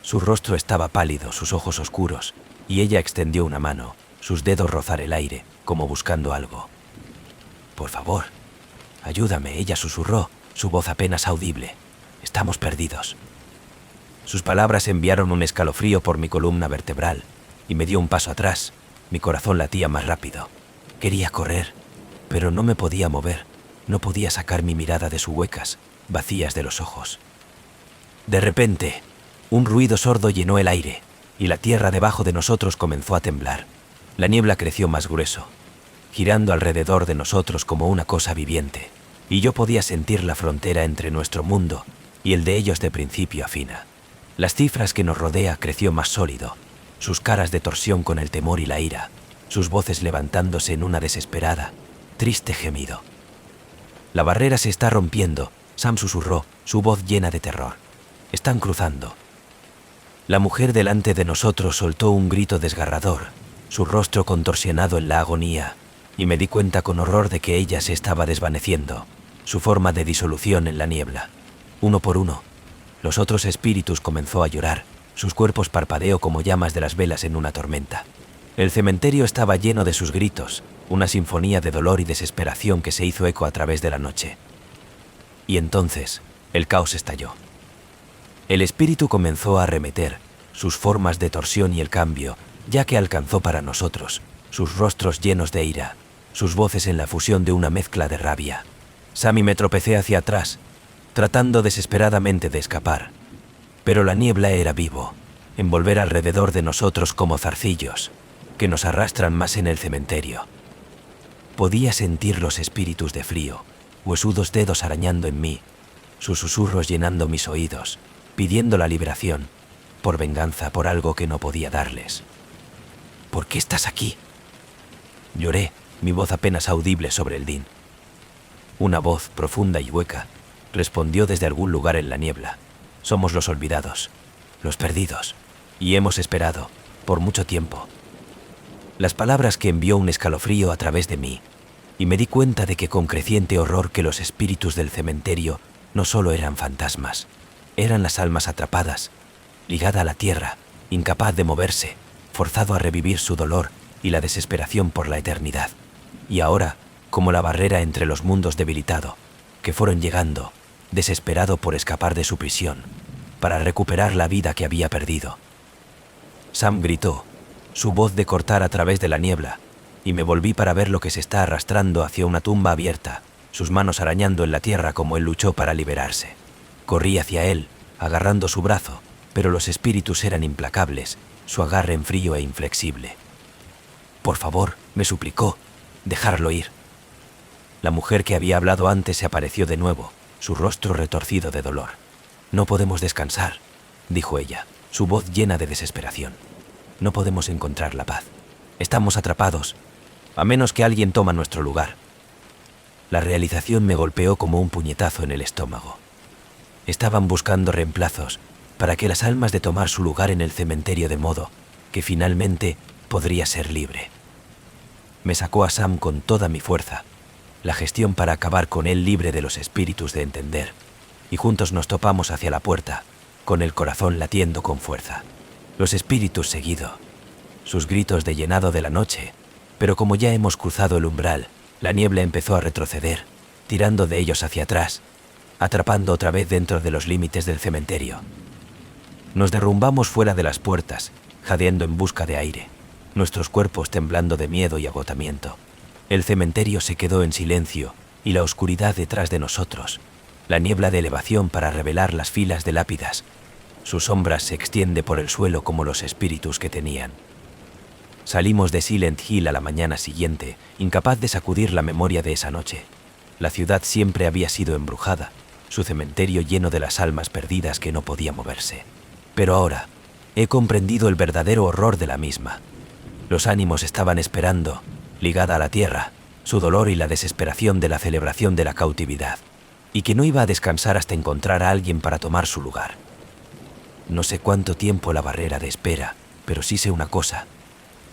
Su rostro estaba pálido, sus ojos oscuros, y ella extendió una mano, sus dedos rozar el aire, como buscando algo. «Por favor, ayúdame», ella susurró, su voz apenas audible. «Estamos perdidos». Sus palabras enviaron un escalofrío por mi columna vertebral, y me dio un paso atrás. Mi corazón latía más rápido. Quería correr, pero no me podía mover, no podía sacar mi mirada de sus huecas, vacías de los ojos. De repente, un ruido sordo llenó el aire, y la tierra debajo de nosotros comenzó a temblar. La niebla creció más grueso, girando alrededor de nosotros como una cosa viviente, y yo podía sentir la frontera entre nuestro mundo y el de ellos de principio a fin. Las cifras que nos rodea creció más sólido, sus caras de torsión con el temor y la ira, sus voces levantándose en una desesperada, triste gemido. «La barrera se está rompiendo», Sam susurró, su voz llena de terror. «Están cruzando». La mujer delante de nosotros soltó un grito desgarrador, su rostro contorsionado en la agonía, y me di cuenta con horror de que ella se estaba desvaneciendo, su forma de disolución en la niebla. Uno por uno, los otros espíritus comenzó a llorar, sus cuerpos parpadeó como llamas de las velas en una tormenta. El cementerio estaba lleno de sus gritos, una sinfonía de dolor y desesperación que se hizo eco a través de la noche. Y entonces, el caos estalló. El espíritu comenzó a arremeter, sus formas de torsión y el cambio, ya que alcanzó para nosotros, sus rostros llenos de ira, sus voces en la fusión de una mezcla de rabia. Sam y me tropecé hacia atrás, tratando desesperadamente de escapar. Pero la niebla era vivo, envolver alrededor de nosotros como zarcillos, que nos arrastran más en el cementerio. Podía sentir los espíritus de frío, huesudos dedos arañando en mí, sus susurros llenando mis oídos, pidiendo la liberación, por venganza por algo que no podía darles. «¿Por qué estás aquí?», lloré, mi voz apenas audible sobre el din. Una voz profunda y hueca respondió desde algún lugar en la niebla. «Somos los olvidados, los perdidos, y hemos esperado, por mucho tiempo». Las palabras que envió un escalofrío a través de mí, y me di cuenta de que con creciente horror que los espíritus del cementerio no solo eran fantasmas, eran las almas atrapadas, ligada a la tierra, incapaz de moverse, forzado a revivir su dolor y la desesperación por la eternidad. Y ahora, como la barrera entre los mundos debilitado, que fueron llegando, desesperado por escapar de su prisión, para recuperar la vida que había perdido. Sam gritó, su voz de cortar a través de la niebla, y me volví para ver lo que se está arrastrando hacia una tumba abierta, sus manos arañando en la tierra como él luchó para liberarse. Corrí hacia él, agarrando su brazo, pero los espíritus eran implacables, su agarre en frío e inflexible. «Por favor», me suplicó, «dejarlo ir». La mujer que había hablado antes se apareció de nuevo, su rostro retorcido de dolor. «No podemos descansar», dijo ella, su voz llena de desesperación. «No podemos encontrar la paz. Estamos atrapados, a menos que alguien toma nuestro lugar». La realización me golpeó como un puñetazo en el estómago. Estaban buscando reemplazos para que las almas de tomar su lugar en el cementerio, de modo que finalmente podría ser libre. Me sacó a Sam con toda mi fuerza, la gestión para acabar con él libre de los espíritus de entender, y juntos nos topamos hacia la puerta, con el corazón latiendo con fuerza. Los espíritus seguido, sus gritos de llenado de la noche, pero como ya hemos cruzado el umbral, la niebla empezó a retroceder, tirando de ellos hacia atrás, atrapando otra vez dentro de los límites del cementerio. Nos derrumbamos fuera de las puertas, jadeando en busca de aire, nuestros cuerpos temblando de miedo y agotamiento. El cementerio se quedó en silencio y la oscuridad detrás de nosotros, la niebla de elevación para revelar las filas de lápidas. Su sombra se extiende por el suelo como los espíritus que tenían. Salimos de Silent Hill a la mañana siguiente, incapaz de sacudir la memoria de esa noche. La ciudad siempre había sido embrujada, su cementerio lleno de las almas perdidas que no podían moverse. Pero ahora he comprendido el verdadero horror de la misma. Los ánimos estaban esperando, ligada a la tierra, su dolor y la desesperación de la celebración de la cautividad, y que no iba a descansar hasta encontrar a alguien para tomar su lugar. No sé cuánto tiempo la barrera de espera, pero sí sé una cosa: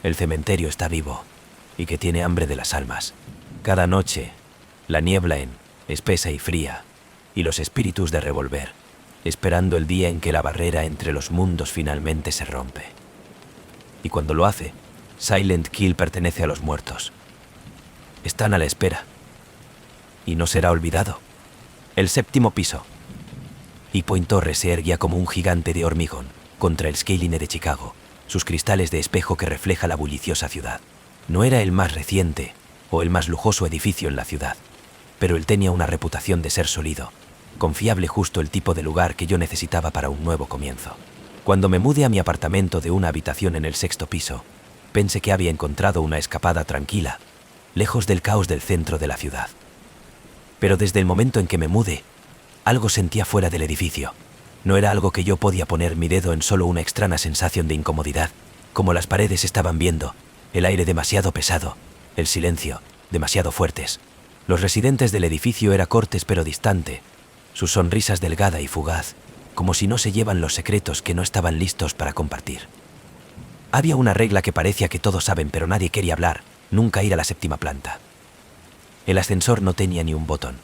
el cementerio está vivo y que tiene hambre de las almas. Cada noche, la niebla espesa y fría, y los espíritus de revolver, esperando el día en que la barrera entre los mundos finalmente se rompe. Y cuando lo hace, Silent Kill pertenece a los muertos. Están a la espera. Y no será olvidado. El séptimo piso. Y Point Torre se erguía como un gigante de hormigón contra el skyline de Chicago, sus cristales de espejo que refleja la bulliciosa ciudad. No era el más reciente o el más lujoso edificio en la ciudad, pero él tenía una reputación de ser sólido, confiable, justo el tipo de lugar que yo necesitaba para un nuevo comienzo. Cuando me mudé a mi apartamento de una habitación en el sexto piso, pensé que había encontrado una escapada tranquila, lejos del caos del centro de la ciudad. Pero desde el momento en que me mudé, algo sentía fuera del edificio. No era algo que yo podía poner mi dedo en, solo una extraña sensación de incomodidad, como las paredes estaban viendo, el aire demasiado pesado, el silencio demasiado fuertes. Los residentes del edificio era cortés pero distante, sus sonrisas delgada y fugaz, como si no se llevan los secretos que no estaban listos para compartir. Había una regla que parecía que todos saben pero nadie quería hablar: nunca ir a la séptima planta. El ascensor no tenía ni un botón,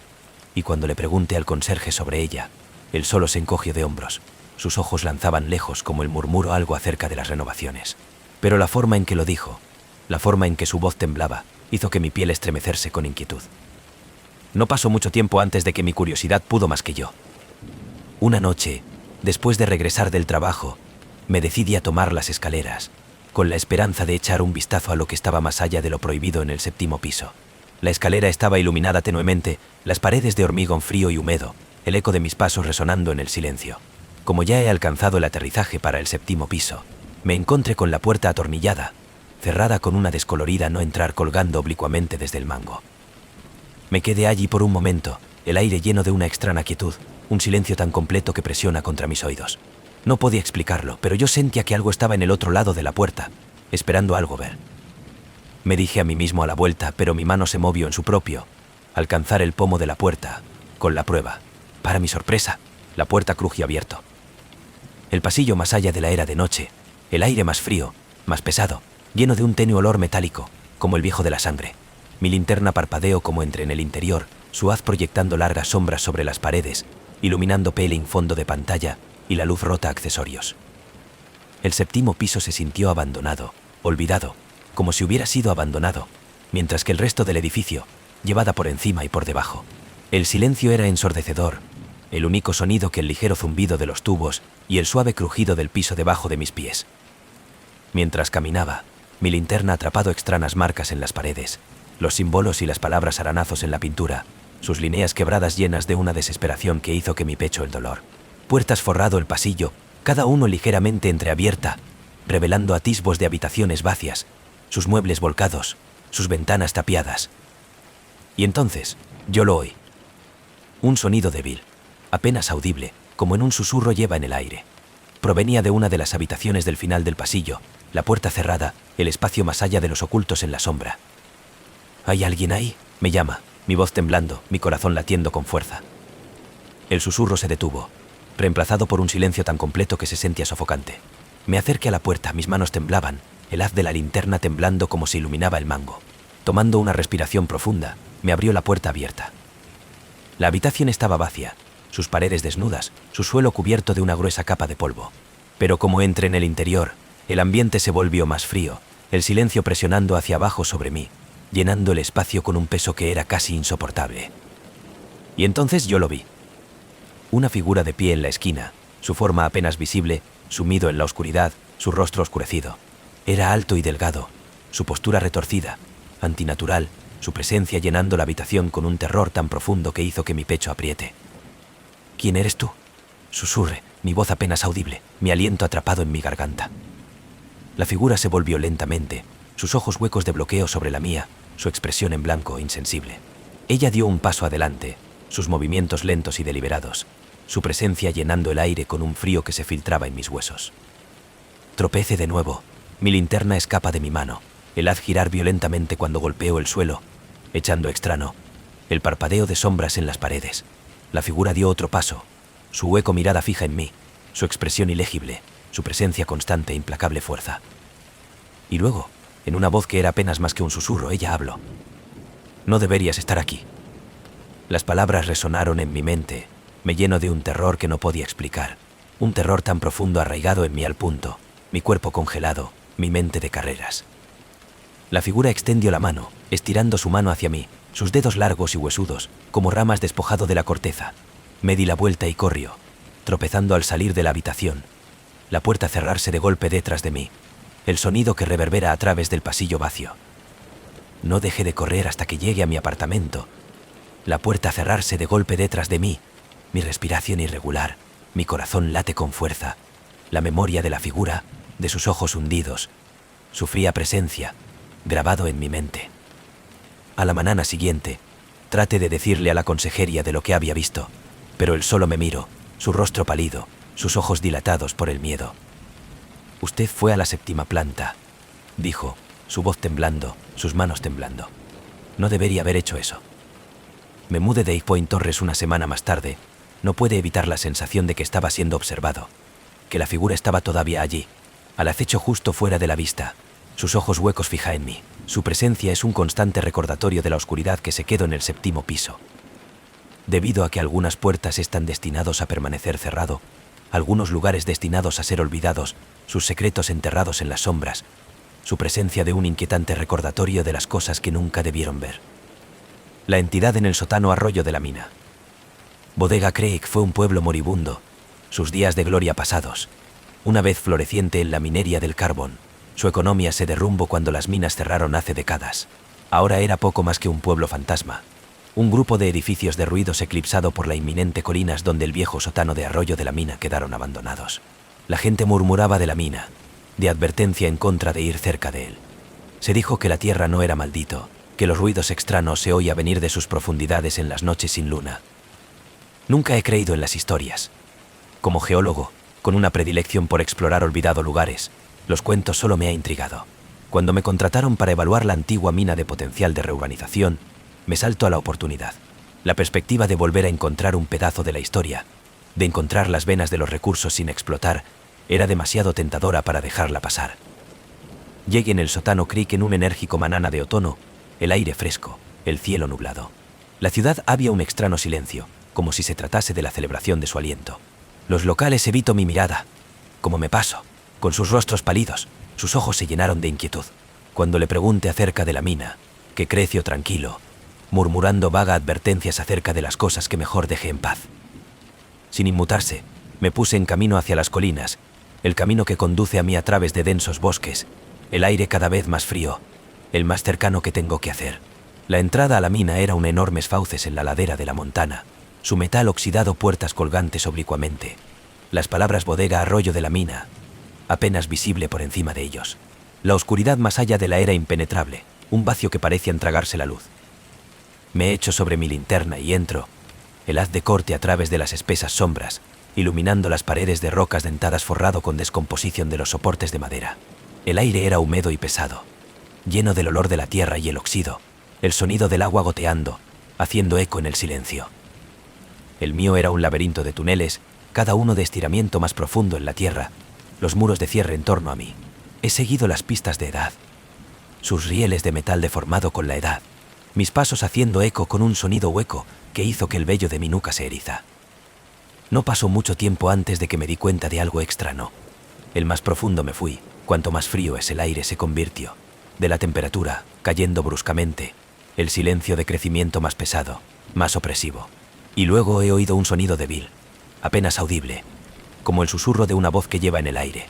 y cuando le pregunté al conserje sobre ella, él solo se encogió de hombros. Sus ojos lanzaban lejos como el murmuro algo acerca de las renovaciones. Pero la forma en que lo dijo, la forma en que su voz temblaba, hizo que mi piel estremecerse con inquietud. No pasó mucho tiempo antes de que mi curiosidad pudo más que yo. Una noche, después de regresar del trabajo, me decidí a tomar las escaleras, con la esperanza de echar un vistazo a lo que estaba más allá de lo prohibido en el séptimo piso. La escalera estaba iluminada tenuemente, las paredes de hormigón frío y húmedo, el eco de mis pasos resonando en el silencio. Como ya he alcanzado el aterrizaje para el séptimo piso, me encontré con la puerta atornillada, cerrada con una descolorida no entrar colgando oblicuamente desde el mango. Me quedé allí por un momento, el aire lleno de una extraña quietud, un silencio tan completo que presiona contra mis oídos. No podía explicarlo, pero yo sentía que algo estaba en el otro lado de la puerta, esperando algo ver. Me dije a mí mismo a la vuelta, pero mi mano se movió en su propio, alcanzar el pomo de la puerta, con la prueba. Para mi sorpresa, la puerta crujió abierto. El pasillo más allá de la era de noche, el aire más frío, más pesado, lleno de un tenue olor metálico, como el viejo de la sangre. Mi linterna parpadeó como entré en el interior, su haz proyectando largas sombras sobre las paredes, iluminando peeling fondo de pantalla y la luz rota accesorios. El séptimo piso se sintió abandonado, olvidado, como si hubiera sido abandonado, mientras que el resto del edificio, llevada por encima y por debajo. El silencio era ensordecedor, el único sonido que el ligero zumbido de los tubos y el suave crujido del piso debajo de mis pies. Mientras caminaba, mi linterna atrapado extrañas marcas en las paredes, los símbolos y las palabras aranazos en la pintura, sus líneas quebradas llenas de una desesperación que hizo que mi pecho el dolor. Puertas forrado el pasillo, cada uno ligeramente entreabierta, revelando atisbos de habitaciones vacías, sus muebles volcados, sus ventanas tapiadas. Y entonces, yo lo oí. Un sonido débil, apenas audible, como en un susurro lleva en el aire. Provenía de una de las habitaciones del final del pasillo, la puerta cerrada, el espacio más allá de los ocultos en la sombra. ¿Hay alguien ahí?, me llama, mi voz temblando, mi corazón latiendo con fuerza. El susurro se detuvo, reemplazado por un silencio tan completo que se sentía sofocante. Me acerqué a la puerta, mis manos temblaban, el haz de la linterna temblando como se iluminaba el mango. Tomando una respiración profunda, me abrió la puerta abierta. La habitación estaba vacía, sus paredes desnudas, su suelo cubierto de una gruesa capa de polvo. Pero como entré en el interior, el ambiente se volvió más frío, el silencio presionando hacia abajo sobre mí, llenando el espacio con un peso que era casi insoportable. Y entonces yo lo vi. Una figura de pie en la esquina, su forma apenas visible, sumido en la oscuridad, su rostro oscurecido. Era alto y delgado, su postura retorcida, antinatural, su presencia llenando la habitación con un terror tan profundo que hizo que mi pecho apriete. ¿Quién eres tú?, susurré, mi voz apenas audible, mi aliento atrapado en mi garganta. La figura se volvió lentamente, sus ojos huecos de bloqueo sobre la mía, su expresión en blanco, insensible. Ella dio un paso adelante, sus movimientos lentos y deliberados, su presencia llenando el aire con un frío que se filtraba en mis huesos. Tropecé de nuevo, mi linterna escapa de mi mano, el haz girar violentamente cuando golpeo el suelo, echando extraño, el parpadeo de sombras en las paredes. La figura dio otro paso, su hueco mirada fija en mí, su expresión ilegible, su presencia constante e implacable fuerza. Y luego, en una voz que era apenas más que un susurro, ella habló. «No deberías estar aquí». Las palabras resonaron en mi mente, me lleno de un terror que no podía explicar, un terror tan profundo arraigado en mí al punto, mi cuerpo congelado, mi mente de carreras. La figura extendió la mano, estirando su mano hacia mí, sus dedos largos y huesudos, como ramas despojado de la corteza. Me di la vuelta y corrió, tropezando al salir de la habitación. La puerta cerrarse de golpe detrás de mí, el sonido que reverbera a través del pasillo vacío. No dejé de correr hasta que llegue a mi apartamento. La puerta cerrarse de golpe detrás de mí, mi respiración irregular, mi corazón late con fuerza, la memoria de la figura, de sus ojos hundidos, su fría presencia, grabado en mi mente. A la mañana siguiente, traté de decirle a la consejería de lo que había visto, pero él solo me miró, su rostro pálido, sus ojos dilatados por el miedo. «Usted fue a la 7ª planta», dijo, su voz temblando, sus manos temblando. «No debería haber hecho eso». Me mudé de Point Torres una semana más tarde. No pude evitar la sensación de que estaba siendo observado, que la figura estaba todavía allí, al acecho justo fuera de la vista, sus ojos huecos fija en mí. Su presencia es un constante recordatorio de la oscuridad que se quedó en el 7º piso. Debido a que algunas puertas están destinados a permanecer cerrado, algunos lugares destinados a ser olvidados, sus secretos enterrados en las sombras, su presencia de un inquietante recordatorio de las cosas que nunca debieron ver. La entidad en el sótano arroyo de la mina. Bodega Creek fue un pueblo moribundo, sus días de gloria pasados. Una vez floreciente en la minería del carbón, su economía se derrumbó cuando las minas cerraron hace décadas. Ahora era poco más que un pueblo fantasma, un grupo de edificios derruidos eclipsado por la inminente colinas donde el viejo sótano de arroyo de la mina quedaron abandonados. La gente murmuraba de la mina, de advertencia en contra de ir cerca de él. Se dijo que la tierra no era maldito, que los ruidos extraños se oía venir de sus profundidades en las noches sin luna. Nunca he creído en las historias. Como geólogo, con una predilección por explorar olvidados lugares, los cuentos solo me ha intrigado. Cuando me contrataron para evaluar la antigua mina de potencial de reurbanización, me saltó a la oportunidad. La perspectiva de volver a encontrar un pedazo de la historia, de encontrar las venas de los recursos sin explotar, era demasiado tentadora para dejarla pasar. Llegué en el sótano Creek en un enérgico mañana de otoño, el aire fresco, el cielo nublado. La ciudad había un extraño silencio, como si se tratase de la celebración de su aliento. Los locales evitó mi mirada, como me paso, con sus rostros pálidos, sus ojos se llenaron de inquietud. Cuando le pregunté acerca de la mina, que creció tranquilo, murmurando vagas advertencias acerca de las cosas que mejor dejé en paz. Sin inmutarse, me puse en camino hacia las colinas, el camino que conduce a mí a través de densos bosques, el aire cada vez más frío, el más cercano que tengo que hacer. La entrada a la mina era un enormes fauces en la ladera de la montana, su metal oxidado, puertas colgantes oblicuamente, las palabras bodega arroyo de la mina, apenas visible por encima de ellos. La oscuridad más allá de la era impenetrable, un vacío que parecía tragarse la luz. Me echo sobre mi linterna y entro, el haz de corte a través de las espesas sombras, iluminando las paredes de rocas dentadas forrado con descomposición de los soportes de madera. El aire era húmedo y pesado, lleno del olor de la tierra y el óxido, el sonido del agua goteando, haciendo eco en el silencio. El mío era un laberinto de túneles, cada uno de estiramiento más profundo en la tierra, los muros de cierre en torno a mí. He seguido las pistas de edad, sus rieles de metal deformado con la edad, mis pasos haciendo eco con un sonido hueco que hizo que el vello de mi nuca se eriza. No pasó mucho tiempo antes de que me di cuenta de algo extraño. El más profundo me fui, cuanto más frío es el aire se convirtió. De la temperatura, cayendo bruscamente, el silencio de crecimiento más pesado, más opresivo. Y luego he oído un sonido débil, apenas audible, como el susurro de una voz que lleva en el aire.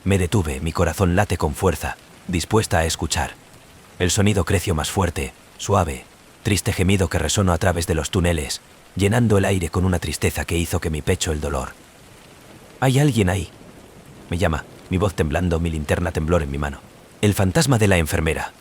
Me detuve, mi corazón late con fuerza, dispuesta a escuchar. El sonido creció más fuerte, suave, triste gemido que resonó a través de los túneles, llenando el aire con una tristeza que hizo que mi pecho el dolor. «¿Hay alguien ahí?», me llama, mi voz temblando, mi linterna temblor en mi mano. «El fantasma de la enfermera».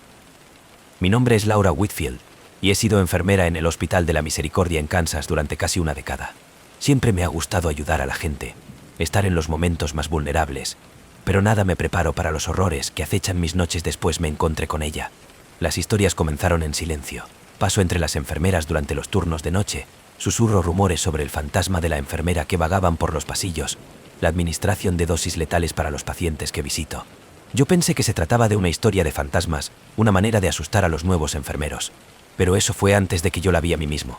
Mi nombre es Laura Whitfield, y he sido enfermera en el Hospital de la Misericordia en Kansas durante casi una década. Siempre me ha gustado ayudar a la gente, estar en los momentos más vulnerables, pero nada me preparó para los horrores que acechan mis noches después me encontré con ella. Las historias comenzaron en silencio. Paso entre las enfermeras durante los turnos de noche, susurro rumores sobre el fantasma de la enfermera que vagaban por los pasillos, la administración de dosis letales para los pacientes que visito. Yo pensé que se trataba de una historia de fantasmas, una manera de asustar a los nuevos enfermeros, pero eso fue antes de que yo la vi a mí mismo.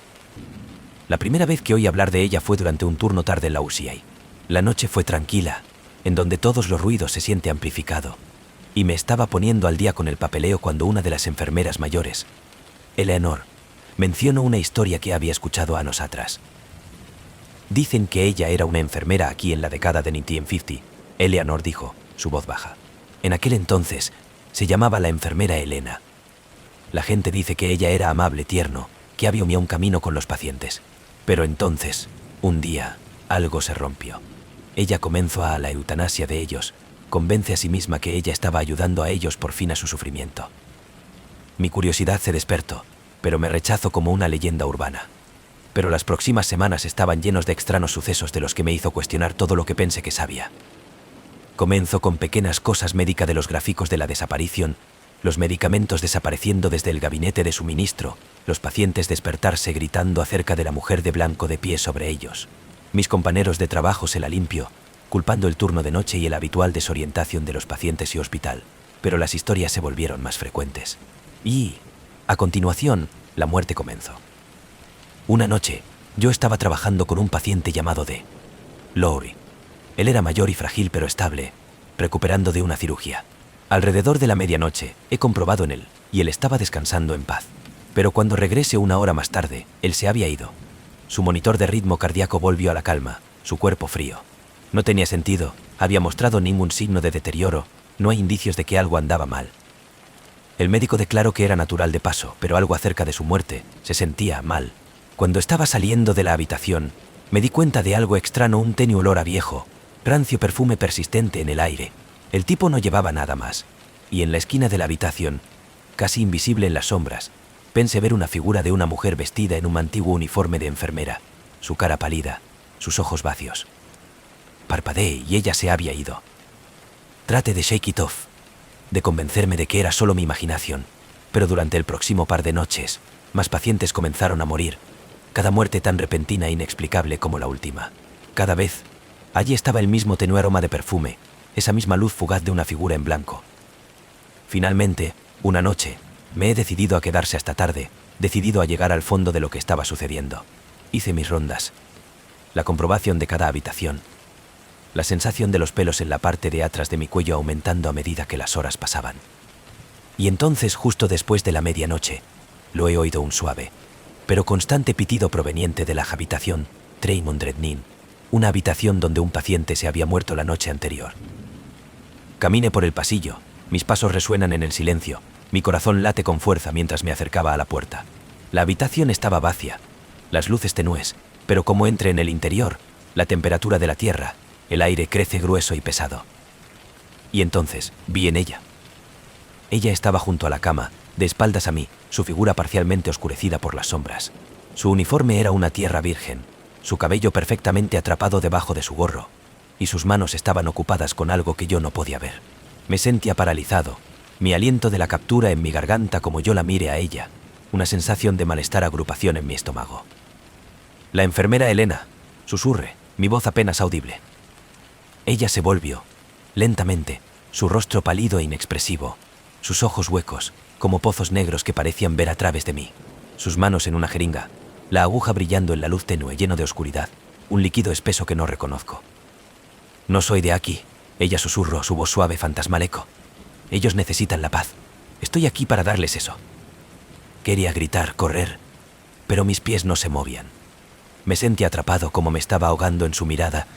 La primera vez que oí hablar de ella fue durante un turno tarde en la UCI. La noche fue tranquila, en donde todos los ruidos se siente amplificado, y me estaba poniendo al día con el papeleo cuando una de las enfermeras mayores, Eleanor, mencionó una historia que había escuchado años atrás. Dicen que ella era una enfermera aquí en la década de 1950, Eleanor dijo, su voz baja. En aquel entonces, se llamaba la enfermera Elena. La gente dice que ella era amable, tierno, que había un camino con los pacientes. Pero entonces, un día, algo se rompió. Ella comenzó a la eutanasia de ellos, convence a sí misma que ella estaba ayudando a ellos por fin a su sufrimiento. Mi curiosidad se despertó, pero me rechazo como una leyenda urbana. Pero las próximas semanas estaban llenos de extraños sucesos de los que me hizo cuestionar todo lo que pensé que sabía. Comenzó con pequeñas cosas médicas de los gráficos de la desaparición, los medicamentos desapareciendo desde el gabinete de suministro, los pacientes despertarse gritando acerca de la mujer de blanco de pie sobre ellos. Mis compañeros de trabajo se la limpió, culpando el turno de noche y el habitual desorientación de los pacientes y hospital, pero las historias se volvieron más frecuentes. Y, a continuación, la muerte comenzó. Una noche, yo estaba trabajando con un paciente llamado D. Lowry. Él era mayor y frágil pero estable, recuperando de una cirugía. Alrededor de la medianoche, he comprobado en él, y él estaba descansando en paz. Pero cuando regresé una hora más tarde, él se había ido. Su monitor de ritmo cardíaco volvió a la calma, su cuerpo frío. No tenía sentido, había mostrado ningún signo de deterioro, no hay indicios de que algo andaba mal. El médico declaró que era natural de paso, pero algo acerca de su muerte, se sentía mal. Cuando estaba saliendo de la habitación, me di cuenta de algo extraño, un tenue olor a viejo, rancio perfume persistente en el aire. El tipo no llevaba nada más, y en la esquina de la habitación, casi invisible en las sombras, pensé ver una figura de una mujer vestida en un antiguo uniforme de enfermera, su cara pálida, sus ojos vacíos. Parpadeé y ella se había ido. Traté de shake it off, de convencerme de que era solo mi imaginación, pero durante el próximo par de noches, más pacientes comenzaron a morir, cada muerte tan repentina e inexplicable como la última. Cada vez, allí estaba el mismo tenue aroma de perfume, esa misma luz fugaz de una figura en blanco. Finalmente, una noche, me he decidido a quedarse hasta tarde, decidido a llegar al fondo de lo que estaba sucediendo. Hice mis rondas, la comprobación de cada habitación, la sensación de los pelos en la parte de atrás de mi cuello aumentando a medida que las horas pasaban. Y entonces, justo después de la medianoche, lo he oído un suave, pero constante pitido proveniente de la habitación 309, una habitación donde un paciente se había muerto la noche anterior. Caminé por el pasillo, mis pasos resuenan en el silencio, mi corazón late con fuerza mientras me acercaba a la puerta. La habitación estaba vacía, las luces tenues, pero como entré en el interior, la temperatura de la tierra, el aire crece grueso y pesado. Y entonces, vi en ella. Ella estaba junto a la cama, de espaldas a mí, su figura parcialmente oscurecida por las sombras. Su uniforme era una tierra virgen, su cabello perfectamente atrapado debajo de su gorro, y sus manos estaban ocupadas con algo que yo no podía ver. Me sentía paralizado, mi aliento de la captura en mi garganta como yo la mire a ella, una sensación de malestar agrupación en mi estómago. La enfermera Elena, susurré, mi voz apenas audible. Ella se volvió, lentamente, su rostro pálido e inexpresivo, sus ojos huecos, como pozos negros que parecían ver a través de mí, sus manos en una jeringa, la aguja brillando en la luz tenue lleno de oscuridad, un líquido espeso que no reconozco. No soy de aquí, ella susurró, su voz suave fantasmal eco. Ellos necesitan la paz, estoy aquí para darles eso. Quería gritar, correr, pero mis pies no se movían. Me sentí atrapado como me estaba ahogando en su mirada,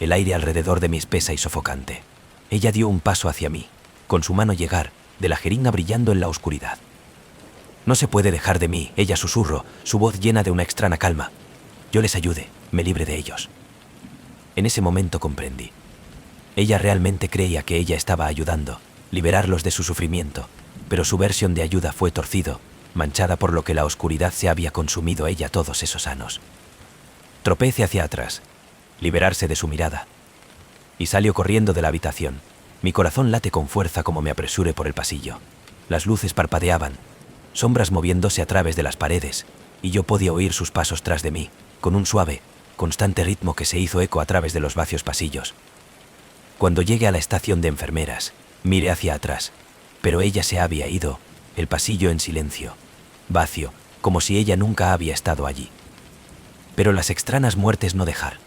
el aire alrededor de mí espesa y sofocante. Ella dio un paso hacia mí, con su mano llegar, de la jeringa brillando en la oscuridad. No se puede dejar de mí, ella susurró, su voz llena de una extraña calma. Yo les ayude, me libre de ellos. En ese momento comprendí. Ella realmente creía que ella estaba ayudando, liberarlos de su sufrimiento, pero su versión de ayuda fue torcido, manchada por lo que la oscuridad se había consumido ella todos esos años. Tropece hacia atrás, liberarse de su mirada, y salió corriendo de la habitación. Mi corazón late con fuerza como me apresure por el pasillo. Las luces parpadeaban, sombras moviéndose a través de las paredes, y yo podía oír sus pasos tras de mí, con un suave, constante ritmo que se hizo eco a través de los vacios pasillos. Cuando llegué a la estación de enfermeras, miré hacia atrás, pero ella se había ido, el pasillo en silencio, vacío, como si ella nunca había estado allí. Pero las extrañas muertes no dejar.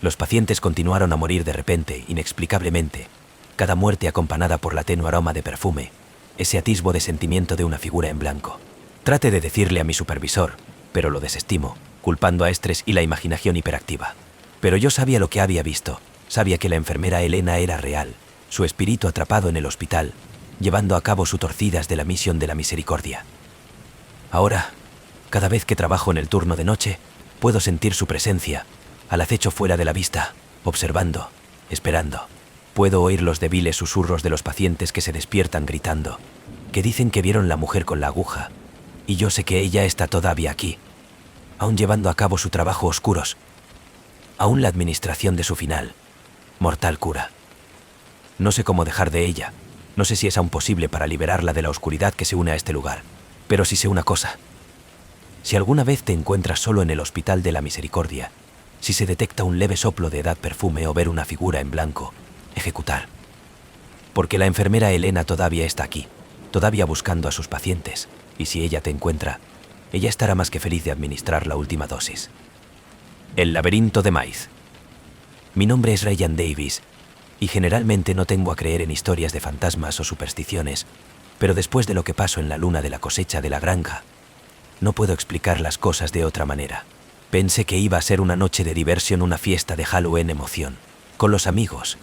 Los pacientes continuaron a morir de repente, inexplicablemente, cada muerte acompañada por la tenue aroma de perfume, ese atisbo de sentimiento de una figura en blanco. Traté de decirle a mi supervisor, pero lo desestimo, culpando a estrés y la imaginación hiperactiva. Pero yo sabía lo que había visto, sabía que la enfermera Elena era real, su espíritu atrapado en el hospital, llevando a cabo sus torcidas de la misión de la misericordia. Ahora, cada vez que trabajo en el turno de noche, puedo sentir su presencia, al acecho fuera de la vista, observando, esperando. Puedo oír los débiles susurros de los pacientes que se despiertan gritando, que dicen que vieron la mujer con la aguja, y yo sé que ella está todavía aquí, aún llevando a cabo su trabajo oscuros, aún la administración de su final, mortal cura. No sé cómo dejar de ella, no sé si es aún posible para liberarla de la oscuridad que se une a este lugar, pero sí sé una cosa. Si alguna vez te encuentras solo en el Hospital de la Misericordia, si se detecta un leve soplo de edad perfume o ver una figura en blanco, ejecutar. Porque la enfermera Elena todavía está aquí, todavía buscando a sus pacientes, y si ella te encuentra, ella estará más que feliz de administrar la última dosis. El laberinto de maíz. Mi nombre es Ryan Davis, y generalmente no tengo a creer en historias de fantasmas o supersticiones, pero después de lo que pasó en la luna de la cosecha de la granja, no puedo explicar las cosas de otra manera. Pensé que iba a ser una noche de diversión, una fiesta de Halloween emoción, con los amigos,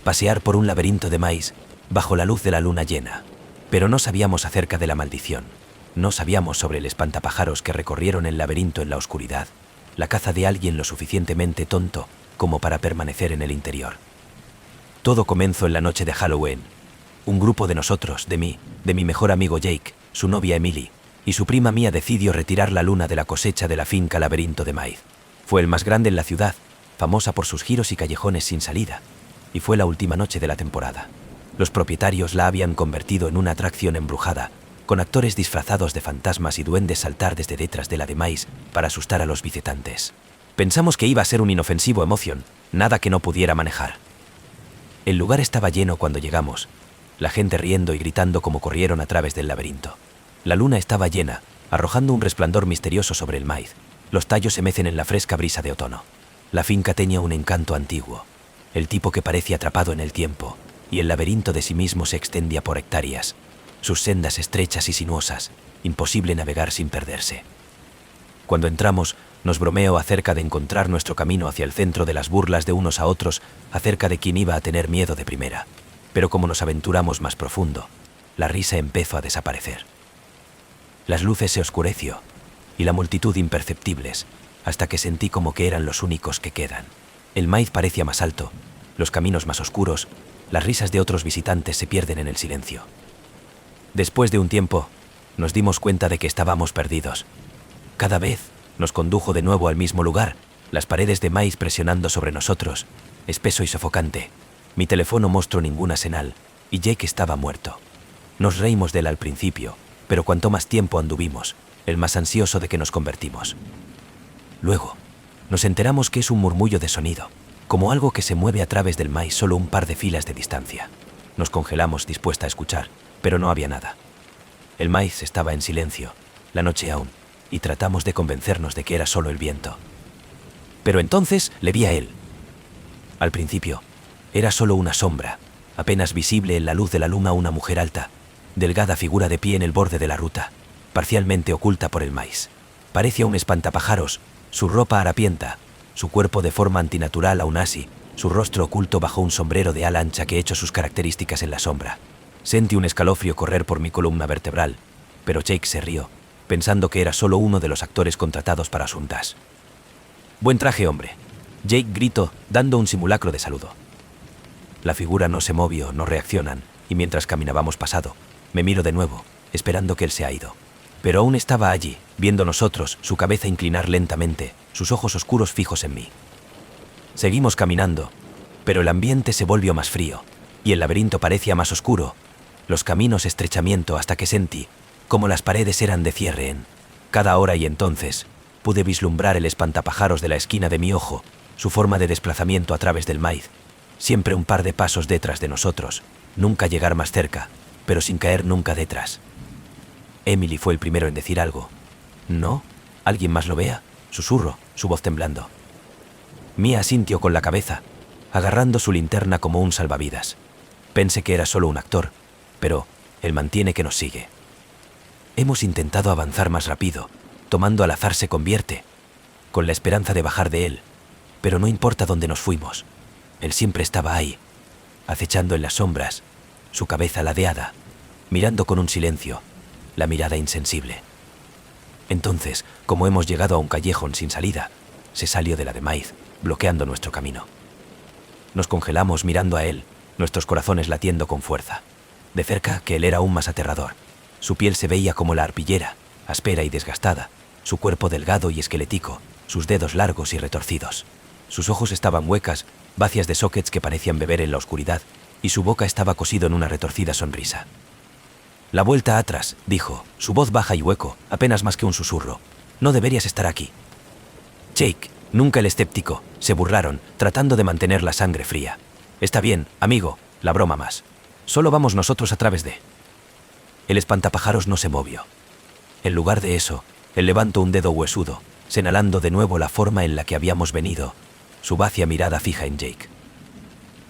pasear por un laberinto de maíz, bajo la luz de la luna llena. Pero no sabíamos acerca de la maldición, no sabíamos sobre el espantapájaros que recorrieron el laberinto en la oscuridad, la caza de alguien lo suficientemente tonto como para permanecer en el interior. Todo comenzó en la noche de Halloween. Un grupo de nosotros, de mi mejor amigo Jake, su novia Emily, y su prima Mía decidió retirar la luna de la cosecha de la finca Laberinto de Maíz. Fue el más grande en la ciudad, famosa por sus giros y callejones sin salida, y fue la última noche de la temporada. Los propietarios la habían convertido en una atracción embrujada, con actores disfrazados de fantasmas y duendes saltar desde detrás de la de maíz para asustar a los visitantes. Pensamos que iba a ser un inofensivo emoción, nada que no pudiera manejar. El lugar estaba lleno cuando llegamos, la gente riendo y gritando como corrieron a través del laberinto. La luna estaba llena, arrojando un resplandor misterioso sobre el maíz. Los tallos se mecen en la fresca brisa de otoño. La finca tenía un encanto antiguo, el tipo que parece atrapado en el tiempo, y el laberinto de sí mismo se extendía por hectáreas, sus sendas estrechas y sinuosas, imposible navegar sin perderse. Cuando entramos, nos bromeó acerca de encontrar nuestro camino hacia el centro de las burlas de unos a otros acerca de quién iba a tener miedo de primera. Pero como nos aventuramos más profundo, la risa empezó a desaparecer. Las luces se oscureció, y la multitud imperceptibles, hasta que sentí como que eran los únicos que quedan. El maíz parecía más alto, los caminos más oscuros, las risas de otros visitantes se pierden en el silencio. Después de un tiempo, nos dimos cuenta de que estábamos perdidos. Cada vez nos condujo de nuevo al mismo lugar, las paredes de maíz presionando sobre nosotros, espeso y sofocante. Mi teléfono mostró ninguna señal, y Jake estaba muerto. Nos reímos de él al principio, pero cuanto más tiempo anduvimos, el más ansioso de que nos convertimos. Luego, nos enteramos que es un murmullo de sonido, como algo que se mueve a través del maíz solo un par de filas de distancia. Nos congelamos dispuesta a escuchar, pero no había nada. El maíz estaba en silencio, la noche aún, y tratamos de convencernos de que era solo el viento. Pero entonces le vi a él. Al principio, era solo una sombra, apenas visible en la luz de la luna, una mujer alta, delgada figura de pie en el borde de la ruta, parcialmente oculta por el maíz. Parecía un espantapájaros, su ropa harapienta, su cuerpo de forma antinatural aún así, su rostro oculto bajo un sombrero de ala ancha que echó sus características en la sombra. Sentí un escalofrío correr por mi columna vertebral, pero Jake se rió, pensando que era solo uno de los actores contratados para asuntas. «Buen traje, hombre», Jake gritó, dando un simulacro de saludo. La figura no se movió, no reaccionan, y mientras caminábamos pasado, me miro de nuevo, esperando que él se ha ido. Pero aún estaba allí, viendo nosotros, su cabeza inclinar lentamente, sus ojos oscuros fijos en mí. Seguimos caminando, pero el ambiente se volvió más frío, y el laberinto parecía más oscuro, los caminos estrechamiento hasta que sentí como las paredes eran de cierre en cada hora, y entonces pude vislumbrar el espantapájaros de la esquina de mi ojo, su forma de desplazamiento a través del maíz, siempre un par de pasos detrás de nosotros, nunca llegar más cerca, pero sin caer nunca detrás. Emily fue el primero en decir algo. ¿No? ¿Alguien más lo vea? Susurro, su voz temblando. Mia asintió con la cabeza, agarrando su linterna como un salvavidas. Pensé que era solo un actor, pero él mantiene que nos sigue. Hemos intentado avanzar más rápido, tomando al azar se convierte, con la esperanza de bajar de él, pero no importa dónde nos fuimos. Él siempre estaba ahí, acechando en las sombras, su cabeza ladeada, mirando con un silencio, la mirada insensible. Entonces, como hemos llegado a un callejón sin salida, se salió de la de maíz, bloqueando nuestro camino. Nos congelamos mirando a él, nuestros corazones latiendo con fuerza. De cerca, que él era aún más aterrador. Su piel se veía como la arpillera, áspera y desgastada, su cuerpo delgado y esquelético, sus dedos largos y retorcidos. Sus ojos estaban huecas, vacías de sockets que parecían beber en la oscuridad, y su boca estaba cosido en una retorcida sonrisa. La vuelta atrás, dijo, su voz baja y hueco, apenas más que un susurro. No deberías estar aquí. Jake, nunca el escéptico, se burlaron, tratando de mantener la sangre fría. Está bien, amigo, la broma más. Solo vamos nosotros a través de... El espantapájaros no se movió. En lugar de eso, él levantó un dedo huesudo, señalando de nuevo la forma en la que habíamos venido, su vacía mirada fija en Jake.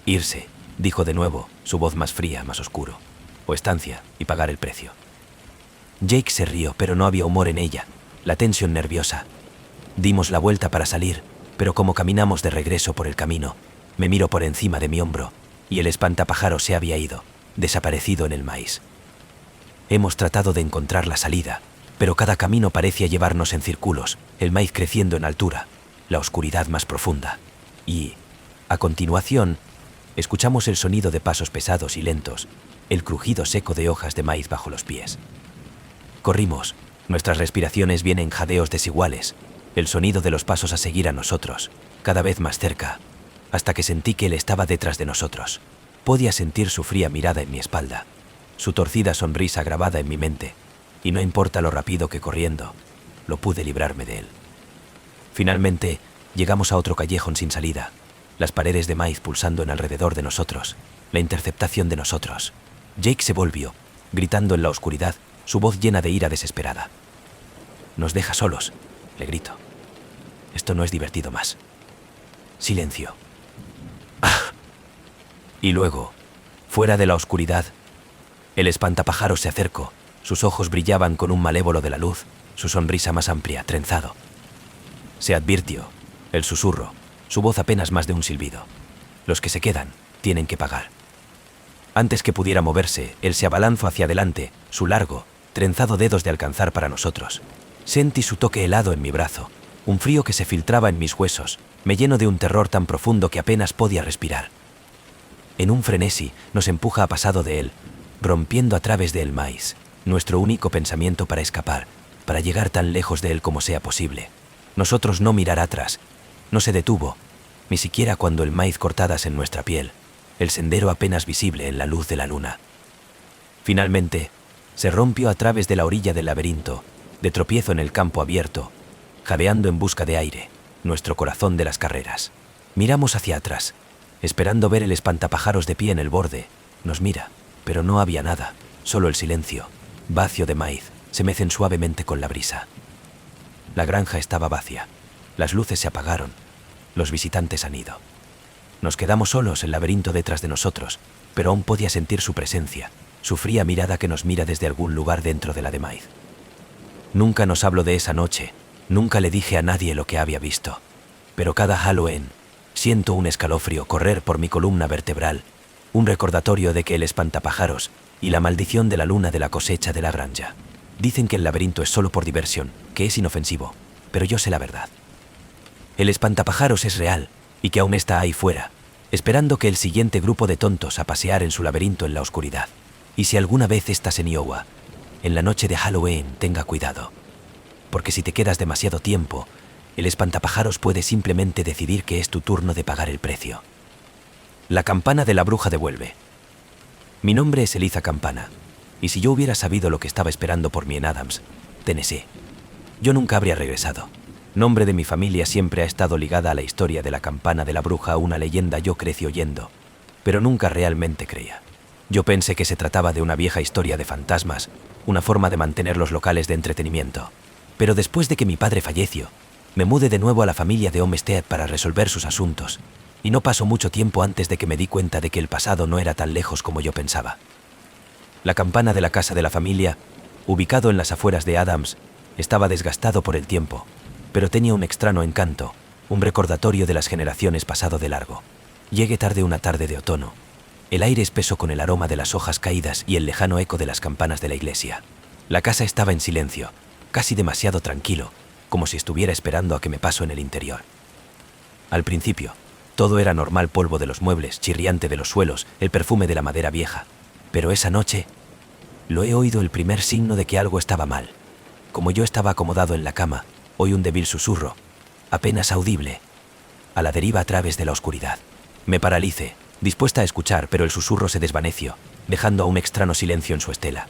Irse, dijo de nuevo, su voz más fría, más oscuro. O estancia, y pagar el precio. Jake se rió, pero no había humor en ella, la tensión nerviosa. Dimos la vuelta para salir, pero como caminamos de regreso por el camino, me miro por encima de mi hombro, y el espantapájaros se había ido, desaparecido en el maíz. Hemos tratado de encontrar la salida, pero cada camino parecía llevarnos en círculos, el maíz creciendo en altura, la oscuridad más profunda. Y, a continuación, escuchamos el sonido de pasos pesados y lentos, el crujido seco de hojas de maíz bajo los pies. Corrimos, nuestras respiraciones vienen en jadeos desiguales, el sonido de los pasos a seguir a nosotros, cada vez más cerca, hasta que sentí que él estaba detrás de nosotros. Podía sentir su fría mirada en mi espalda, su torcida sonrisa grabada en mi mente, y no importa lo rápido que corriendo, lo pude librarme de él. Finalmente, llegamos a otro callejón sin salida, las paredes de maíz pulsando en alrededor de nosotros, la interceptación de nosotros. Jake se volvió, gritando en la oscuridad, su voz llena de ira desesperada. «Nos deja solos», le grito. «Esto no es divertido más». Silencio. ¡Ah! Y luego, fuera de la oscuridad, el espantapájaros se acercó, sus ojos brillaban con un malévolo de la luz, su sonrisa más amplia, trenzado. Se advirtió, el susurro, su voz apenas más de un silbido. Los que se quedan, tienen que pagar. Antes que pudiera moverse, él se abalanzó hacia adelante, su largo, trenzado dedos de alcanzar para nosotros. Sentí su toque helado en mi brazo, un frío que se filtraba en mis huesos, me llenó de un terror tan profundo que apenas podía respirar. En un frenesí, nos empuja a pasado de él, rompiendo a través del maíz, nuestro único pensamiento para escapar, para llegar tan lejos de él como sea posible. Nosotros no mirar atrás, no se detuvo, ni siquiera cuando el maíz cortadas en nuestra piel, el sendero apenas visible en la luz de la luna. Finalmente, se rompió a través de la orilla del laberinto, de tropiezo en el campo abierto, jadeando en busca de aire, nuestro corazón de las carreras. Miramos hacia atrás, esperando ver el espantapájaros de pie en el borde. Nos mira, pero no había nada, solo el silencio, vacío de maíz, se mecen suavemente con la brisa. La granja estaba vacía, las luces se apagaron, los visitantes han ido. Nos quedamos solos, el laberinto detrás de nosotros, pero aún podía sentir su presencia, su fría mirada que nos mira desde algún lugar dentro de la de maíz. Nunca nos habló de esa noche, nunca le dije a nadie lo que había visto, pero cada Halloween siento un escalofrío correr por mi columna vertebral, un recordatorio de que el espantapájaros y la maldición de la luna de la cosecha de la granja. Dicen que el laberinto es solo por diversión, que es inofensivo, pero yo sé la verdad. El espantapájaros es real y que aún está ahí fuera, esperando que el siguiente grupo de tontos a pasear en su laberinto en la oscuridad. Y si alguna vez estás en Iowa, en la noche de Halloween tenga cuidado. Porque si te quedas demasiado tiempo, el espantapájaros puede simplemente decidir que es tu turno de pagar el precio. La campana de la bruja devuelve. Mi nombre es Eliza Campana, y si yo hubiera sabido lo que estaba esperando por mí en Adams, Tennessee, yo nunca habría regresado. Nombre de mi familia siempre ha estado ligada a la historia de la campana de la bruja, una leyenda yo crecí oyendo, pero nunca realmente creía. Yo pensé que se trataba de una vieja historia de fantasmas, una forma de mantener los locales de entretenimiento. Pero después de que mi padre falleció, me mudé de nuevo a la familia de Homestead para resolver sus asuntos, y no pasó mucho tiempo antes de que me di cuenta de que el pasado no era tan lejos como yo pensaba. La campana de la casa de la familia, ubicado en las afueras de Adams, estaba desgastado por el tiempo, pero tenía un extraño encanto, un recordatorio de las generaciones pasado de largo. Llegué tarde una tarde de otoño, el aire espeso con el aroma de las hojas caídas y el lejano eco de las campanas de la iglesia. La casa estaba en silencio, casi demasiado tranquilo, como si estuviera esperando a que me paso en el interior. Al principio, todo era normal: polvo de los muebles, chirriante de los suelos, el perfume de la madera vieja. Pero esa noche, lo he oído el primer signo de que algo estaba mal. Como yo estaba acomodado en la cama, oí un débil susurro, apenas audible, a la deriva a través de la oscuridad. Me paralicé, dispuesta a escuchar, pero el susurro se desvaneció, dejando a un extraño silencio en su estela.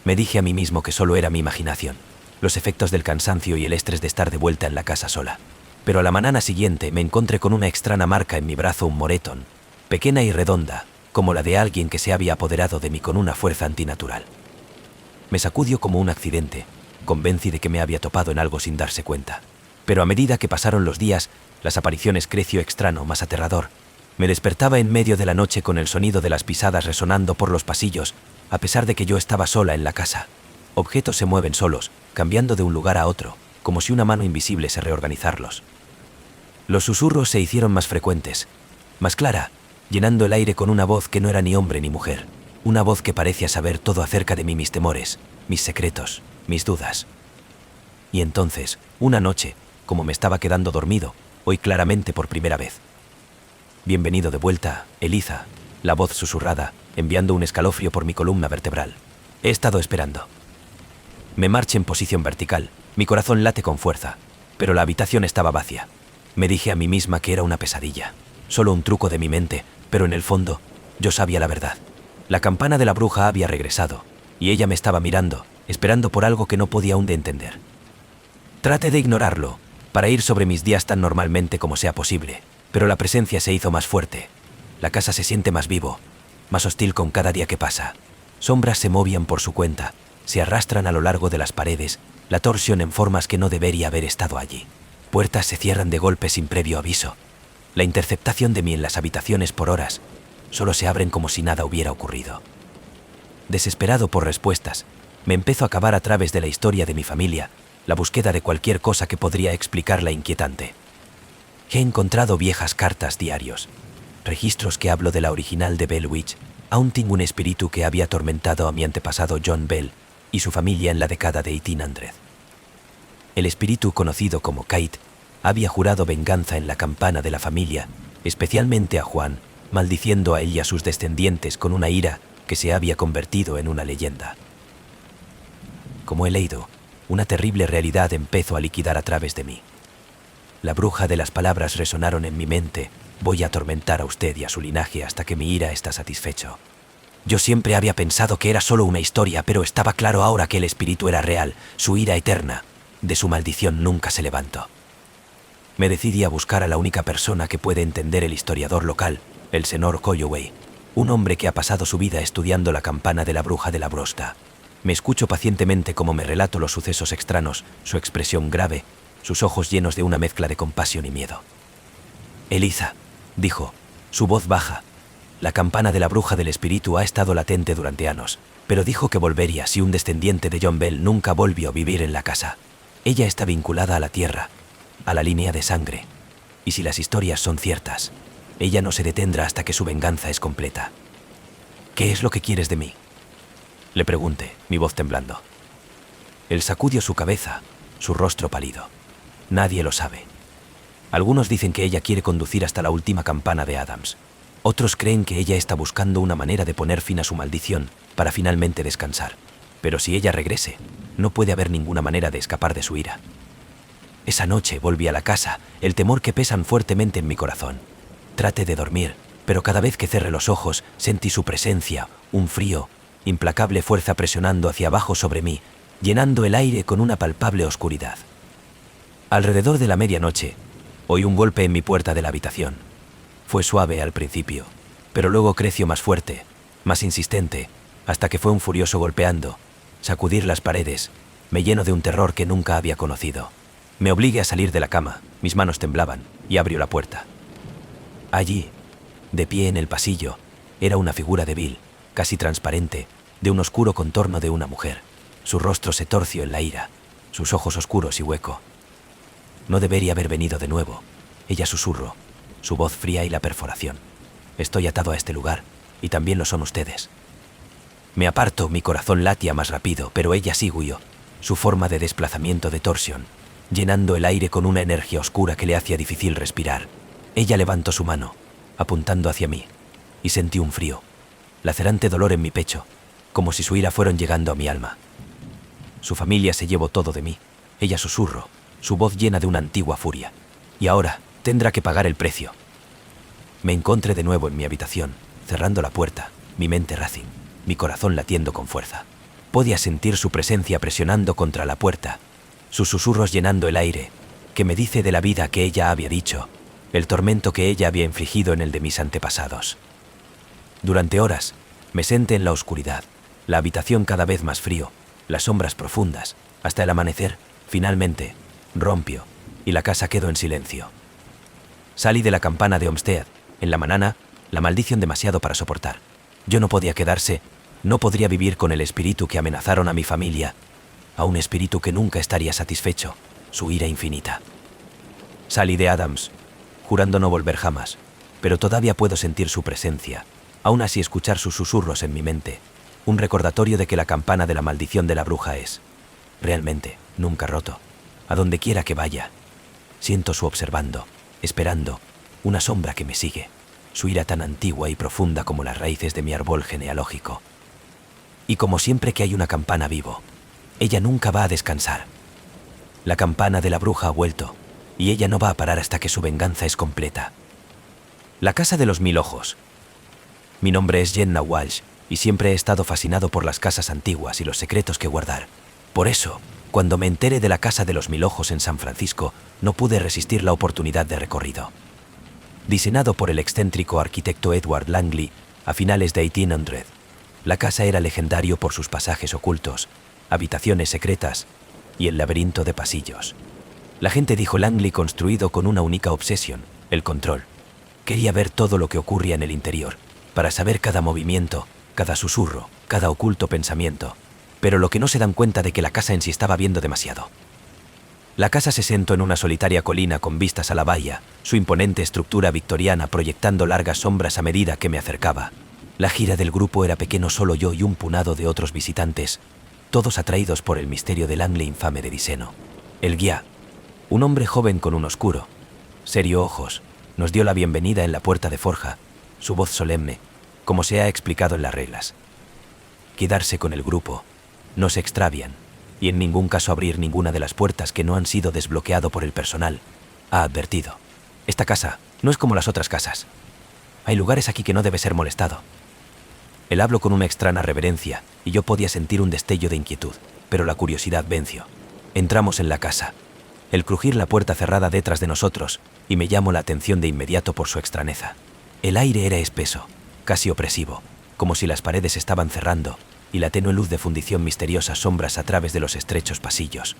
Me dije a mí mismo que solo era mi imaginación, los efectos del cansancio y el estrés de estar de vuelta en la casa sola. Pero a la mañana siguiente me encontré con una extraña marca en mi brazo, un moretón, pequeña y redonda, como la de alguien que se había apoderado de mí con una fuerza antinatural. Me sacudió como un accidente, convencí de que me había topado en algo sin darse cuenta. Pero a medida que pasaron los días, las apariciones creció extraño, más aterrador. Me despertaba en medio de la noche con el sonido de las pisadas resonando por los pasillos, a pesar de que yo estaba sola en la casa. Objetos se mueven solos, cambiando de un lugar a otro, como si una mano invisible se reorganizarlos. Los susurros se hicieron más frecuentes, más clara, llenando el aire con una voz que no era ni hombre ni mujer, una voz que parecía saber todo acerca de mí, mis temores, mis secretos, mis dudas. Y entonces, una noche, como me estaba quedando dormido, oí claramente por primera vez: «Bienvenido de vuelta, Eliza», la voz susurrada, enviando un escalofrío por mi columna vertebral. «He estado esperando». Me marché en posición vertical, mi corazón late con fuerza, pero la habitación estaba vacía. Me dije a mí misma que era una pesadilla, solo un truco de mi mente, pero en el fondo, yo sabía la verdad. La campana de la bruja había regresado, y ella me estaba mirando, esperando por algo que no podía aún de entender. Traté de ignorarlo, para ir sobre mis días tan normalmente como sea posible, pero la presencia se hizo más fuerte. La casa se siente más vivo, más hostil con cada día que pasa. Sombras se movían por su cuenta, se arrastran a lo largo de las paredes, la torsión en formas que no debería haber estado allí. Puertas se cierran de golpe sin previo aviso. La interceptación de mí en las habitaciones por horas, solo se abren como si nada hubiera ocurrido. Desesperado por respuestas, me empiezo a cavar a través de la historia de mi familia, la búsqueda de cualquier cosa que podría explicar la inquietante. He encontrado viejas cartas, diarios, registros que hablo de la original de Bell Witch, aún tengo un espíritu que había atormentado a mi antepasado John Bell y su familia en la década de 1800. El espíritu conocido como Kate había jurado venganza en la campana de la familia, especialmente a Juan, maldiciendo a él y a sus descendientes con una ira que se había convertido en una leyenda. Como he leído, una terrible realidad empezó a liquidar a través de mí. La bruja de las palabras resonaron en mi mente: voy a atormentar a usted y a su linaje hasta que mi ira está satisfecho. Yo siempre había pensado que era solo una historia, pero estaba claro ahora que el espíritu era real, su ira eterna. De su maldición nunca se levantó. Me decidí a buscar a la única persona que puede entender el historiador local, el señor Colloway, un hombre que ha pasado su vida estudiando la campana de la bruja de la Brosta. Me escucho pacientemente como me relato los sucesos extraños, su expresión grave, sus ojos llenos de una mezcla de compasión y miedo. «Eliza», dijo, su voz baja, «la campana de la bruja del espíritu ha estado latente durante años, pero dijo que volvería si un descendiente de John Bell nunca volvió a vivir en la casa. Ella está vinculada a la tierra, a la línea de sangre, y si las historias son ciertas, ella no se detendrá hasta que su venganza es completa». «¿Qué es lo que quieres de mí?», le pregunté, mi voz temblando. Él sacudió su cabeza, su rostro pálido. «Nadie lo sabe. Algunos dicen que ella quiere conducir hasta la última campana de Adams. Otros creen que ella está buscando una manera de poner fin a su maldición para finalmente descansar. Pero si ella regrese, no puede haber ninguna manera de escapar de su ira. Esa noche volví a la casa, el temor que pesan fuertemente en mi corazón. Traté de dormir, pero cada vez que cerré los ojos sentí su presencia, un frío, implacable fuerza presionando hacia abajo sobre mí, llenando el aire con una palpable oscuridad. Alrededor de la medianoche, oí un golpe en mi puerta de la habitación. Fue suave al principio, pero luego creció más fuerte, más insistente, hasta que fue un furioso golpeando, sacudir las paredes, me lleno de un terror que nunca había conocido. Me obligué a salir de la cama, mis manos temblaban, y abrió la puerta. Allí, de pie en el pasillo, era una figura débil, casi transparente, de un oscuro contorno de una mujer. Su rostro se torció en la ira, sus ojos oscuros y hueco. No debería haber venido de nuevo. Ella susurró, su voz fría y la perforación. Estoy atado a este lugar, y también lo son ustedes. Me aparto, mi corazón latía más rápido, pero ella sí huyó, su forma de desplazamiento de torsión, llenando el aire con una energía oscura que le hacía difícil respirar. Ella levantó su mano, apuntando hacia mí, y sentí un frío, lacerante dolor en mi pecho, como si su ira fueran llegando a mi alma. Su familia se llevó todo de mí. Ella susurró, su voz llena de una antigua furia. Y ahora tendrá que pagar el precio. Me encontré de nuevo en mi habitación, cerrando la puerta, mi mente racing, mi corazón latiendo con fuerza. Podía sentir su presencia presionando contra la puerta, sus susurros llenando el aire, que me dice de la vida que ella había dicho, el tormento que ella había infligido en el de mis antepasados. Durante horas, me senté en la oscuridad, la habitación cada vez más frío, las sombras profundas, hasta el amanecer, finalmente, rompió, y la casa quedó en silencio. Salí de la campana de Olmsted, en la mañana, la maldición demasiado para soportar. Yo no podía quedarse, no podría vivir con el espíritu que amenazaron a mi familia, a un espíritu que nunca estaría satisfecho, su ira infinita. Salí de Adams, jurando no volver jamás, pero todavía puedo sentir su presencia, aún así escuchar sus susurros en mi mente, un recordatorio de que la campana de la maldición de la bruja es, realmente, nunca roto. A donde quiera que vaya, siento su observando, esperando, una sombra que me sigue, su ira tan antigua y profunda como las raíces de mi árbol genealógico. Y como siempre que hay una campana vivo, ella nunca va a descansar. La campana de la bruja ha vuelto, y ella no va a parar hasta que su venganza es completa. La casa de los 1000 ojos. Mi nombre es Jenna Walsh, y siempre he estado fascinado por las casas antiguas y los secretos que guardar. Por eso, cuando me enteré de la casa de los 1000 ojos en San Francisco, no pude resistir la oportunidad de recorrido. Diseñado por el excéntrico arquitecto Edward Langley a finales de 1800, la casa era legendario por sus pasajes ocultos, habitaciones secretas y el laberinto de pasillos. La gente dijo Langley construido con una única obsesión, el control. Quería ver todo lo que ocurría en el interior, para saber cada movimiento, cada susurro, cada oculto pensamiento, pero lo que no se dan cuenta de que la casa en sí estaba viendo demasiado. La casa se sentó en una solitaria colina con vistas a la bahía, su imponente estructura victoriana proyectando largas sombras a medida que me acercaba. La gira del grupo era pequeño, solo yo y un puñado de otros visitantes, todos atraídos por el misterio del Langley infame de Diseno. El guía, un hombre joven con un oscuro, serio ojos, nos dio la bienvenida en la puerta de forja, su voz solemne, como se ha explicado en las reglas. Quedarse con el grupo, no se extravían, y en ningún caso abrir ninguna de las puertas que no han sido desbloqueado por el personal, ha advertido. Esta casa no es como las otras casas. Hay lugares aquí que no debe ser molestado. Él habló con una extraña reverencia, y yo podía sentir un destello de inquietud, pero la curiosidad venció. Entramos en la casa. El crujir la puerta cerrada detrás de nosotros, y me llamó la atención de inmediato por su extrañeza. El aire era espeso, casi opresivo, como si las paredes estaban cerrando, y la tenue luz de fundición misteriosas sombras a través de los estrechos pasillos,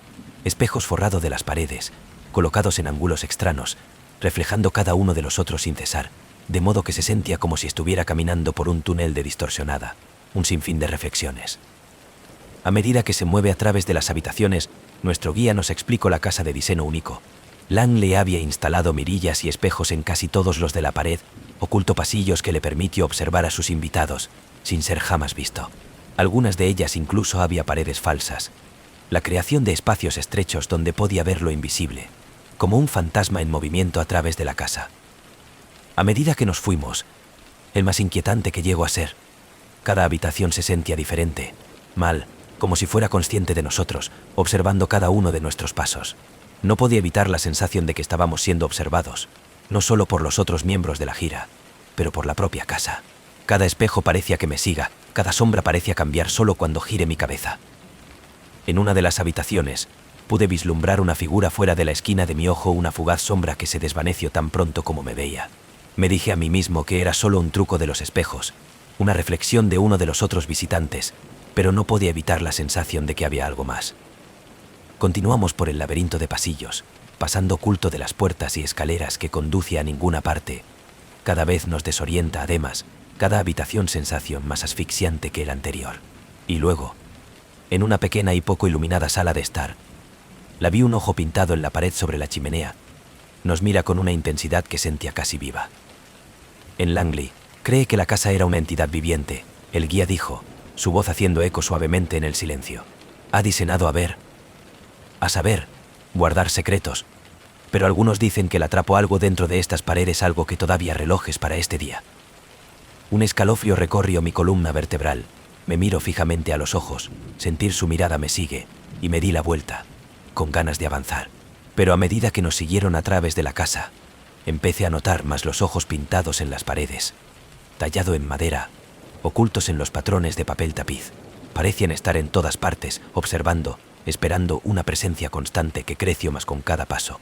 espejos forrados de las paredes, colocados en ángulos extraños, reflejando cada uno de los otros sin cesar, de modo que se sentía como si estuviera caminando por un túnel de distorsionada, un sinfín de reflexiones. A medida que se mueve a través de las habitaciones, nuestro guía nos explicó la casa de diseño único. Langley había instalado mirillas y espejos en casi todos los de la pared, oculto pasillos que le permitió observar a sus invitados, sin ser jamás visto. Algunas de ellas incluso había paredes falsas, la creación de espacios estrechos donde podía ver lo invisible, como un fantasma en movimiento a través de la casa. A medida que nos fuimos, el más inquietante que llegó a ser, cada habitación se sentía diferente, mal, como si fuera consciente de nosotros, observando cada uno de nuestros pasos. No podía evitar la sensación de que estábamos siendo observados, no solo por los otros miembros de la gira, pero por la propia casa. Cada espejo parecía que me siga, cada sombra parecía cambiar solo cuando gire mi cabeza. En una de las habitaciones, pude vislumbrar una figura fuera de la esquina de mi ojo, una fugaz sombra que se desvaneció tan pronto como me veía. Me dije a mí mismo que era solo un truco de los espejos, una reflexión de uno de los otros visitantes, pero no podía evitar la sensación de que había algo más. Continuamos por el laberinto de pasillos, pasando oculto de las puertas y escaleras que conduce a ninguna parte. Cada vez nos desorienta, además, cada habitación sensación más asfixiante que el anterior. Y luego, en una pequeña y poco iluminada sala de estar, la vi un ojo pintado en la pared sobre la chimenea. Nos mira con una intensidad que sentía casi viva. En Langley, cree que la casa era una entidad viviente, el guía dijo, su voz haciendo eco suavemente en el silencio. Ha diseñado a saber, guardar secretos, pero algunos dicen que le atrapó algo dentro de estas paredes, algo que todavía relojes para este día. Un escalofrío recorrió mi columna vertebral. Me miro fijamente a los ojos, sentir su mirada me sigue, y me di la vuelta, con ganas de avanzar. Pero a medida que nos siguieron a través de la casa, empecé a notar más los ojos pintados en las paredes, tallado en madera, ocultos en los patrones de papel tapiz. Parecían estar en todas partes, observando, esperando una presencia constante que creció más con cada paso.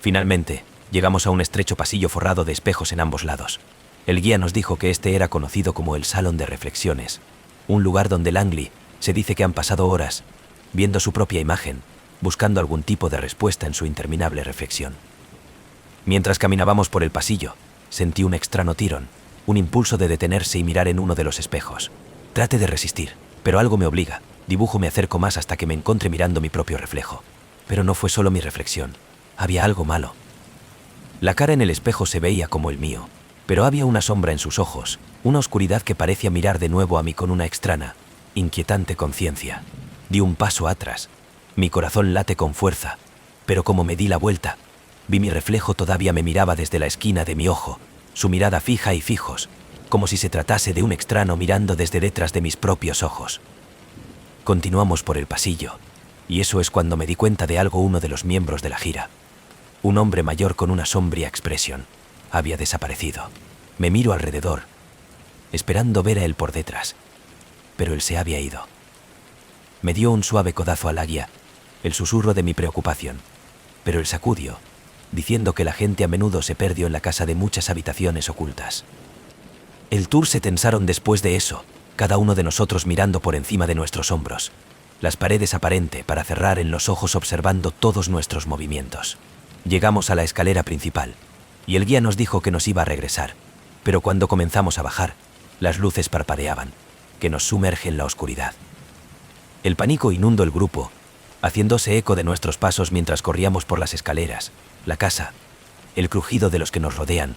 Finalmente, llegamos a un estrecho pasillo forrado de espejos en ambos lados. El guía nos dijo que este era conocido como el Salón de Reflexiones, un lugar donde Langley se dice que han pasado horas viendo su propia imagen, buscando algún tipo de respuesta en su interminable reflexión. Mientras caminábamos por el pasillo, sentí un extraño tirón, un impulso de detenerse y mirar en uno de los espejos. Trate de resistir, pero algo me obliga. Me acerco más hasta que me encontré mirando mi propio reflejo. Pero no fue solo mi reflexión, había algo malo. La cara en el espejo se veía como el mío, pero había una sombra en sus ojos, una oscuridad que parecía mirar de nuevo a mí con una extraña, inquietante conciencia. Di un paso atrás. Mi corazón late con fuerza, pero como me di la vuelta, vi mi reflejo todavía me miraba desde la esquina de mi ojo, su mirada fija y fijos, como si se tratase de un extraño mirando desde detrás de mis propios ojos. Continuamos por el pasillo, y eso es cuando me di cuenta de algo. Uno de los miembros de la gira, un hombre mayor con una sombría expresión, había desaparecido. Me miro alrededor, esperando ver a él por detrás, pero él se había ido. Me dio un suave codazo a la guía, el susurro de mi preocupación, pero él sacudió, diciendo que la gente a menudo se perdió en la casa de muchas habitaciones ocultas. El tour se tensaron después de eso, cada uno de nosotros mirando por encima de nuestros hombros, las paredes aparente para cerrar en los ojos observando todos nuestros movimientos. Llegamos a la escalera principal, y el guía nos dijo que nos iba a regresar, pero cuando comenzamos a bajar, las luces parpadeaban, que nos sumerge en la oscuridad. El pánico inundó el grupo, haciéndose eco de nuestros pasos mientras corríamos por las escaleras, la casa, el crujido de los que nos rodean,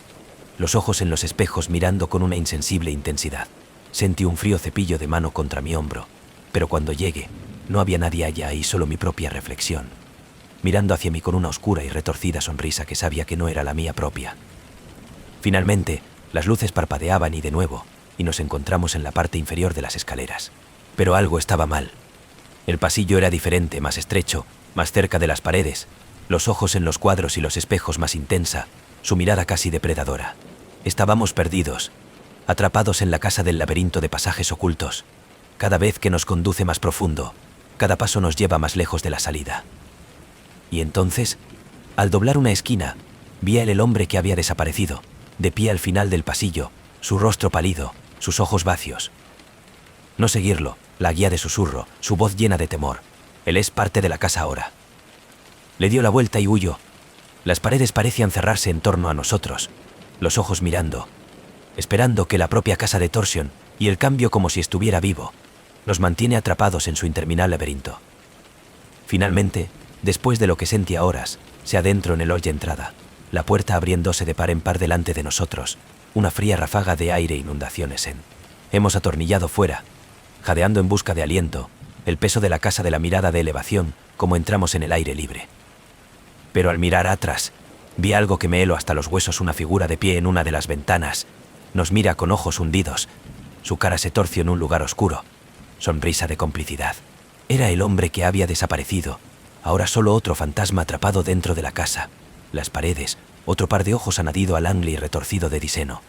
los ojos en los espejos mirando con una insensible intensidad. Sentí un frío cepillo de mano contra mi hombro, pero cuando llegué, no había nadie allá y solo mi propia reflexión, mirando hacia mí con una oscura y retorcida sonrisa que sabía que no era la mía propia. Finalmente, las luces parpadeaban y de nuevo, y nos encontramos en la parte inferior de las escaleras. Pero algo estaba mal. El pasillo era diferente, más estrecho, más cerca de las paredes, los ojos en los cuadros y los espejos más intensa, su mirada casi depredadora. Estábamos perdidos, atrapados en la casa del laberinto de pasajes ocultos. Cada vez que nos conduce más profundo, cada paso nos lleva más lejos de la salida. Y entonces, al doblar una esquina, vi a él, el hombre que había desaparecido, de pie al final del pasillo, su rostro pálido, sus ojos vacíos. No seguirlo, la guía de susurro, su voz llena de temor. Él es parte de la casa ahora. Le dio la vuelta y huyó. Las paredes parecían cerrarse en torno a nosotros, los ojos mirando, esperando que la propia casa de Torsion, y el cambio como si estuviera vivo, nos mantiene atrapados en su interminable laberinto. Finalmente, después de lo que sentía horas, se adentró en el hall de entrada, la puerta abriéndose de par en par delante de nosotros, una fría ráfaga de aire e inundaciones en. Hemos atornillado fuera, jadeando en busca de aliento, el peso de la casa de la mirada de elevación, como entramos en el aire libre. Pero al mirar atrás, vi algo que me heló hasta los huesos, una figura de pie en una de las ventanas, nos mira con ojos hundidos, su cara se torció en un lugar oscuro, sonrisa de complicidad. Era el hombre que había desaparecido, ahora solo otro fantasma atrapado dentro de la casa. Las paredes, otro par de ojos añadido al angle y retorcido de Diseno.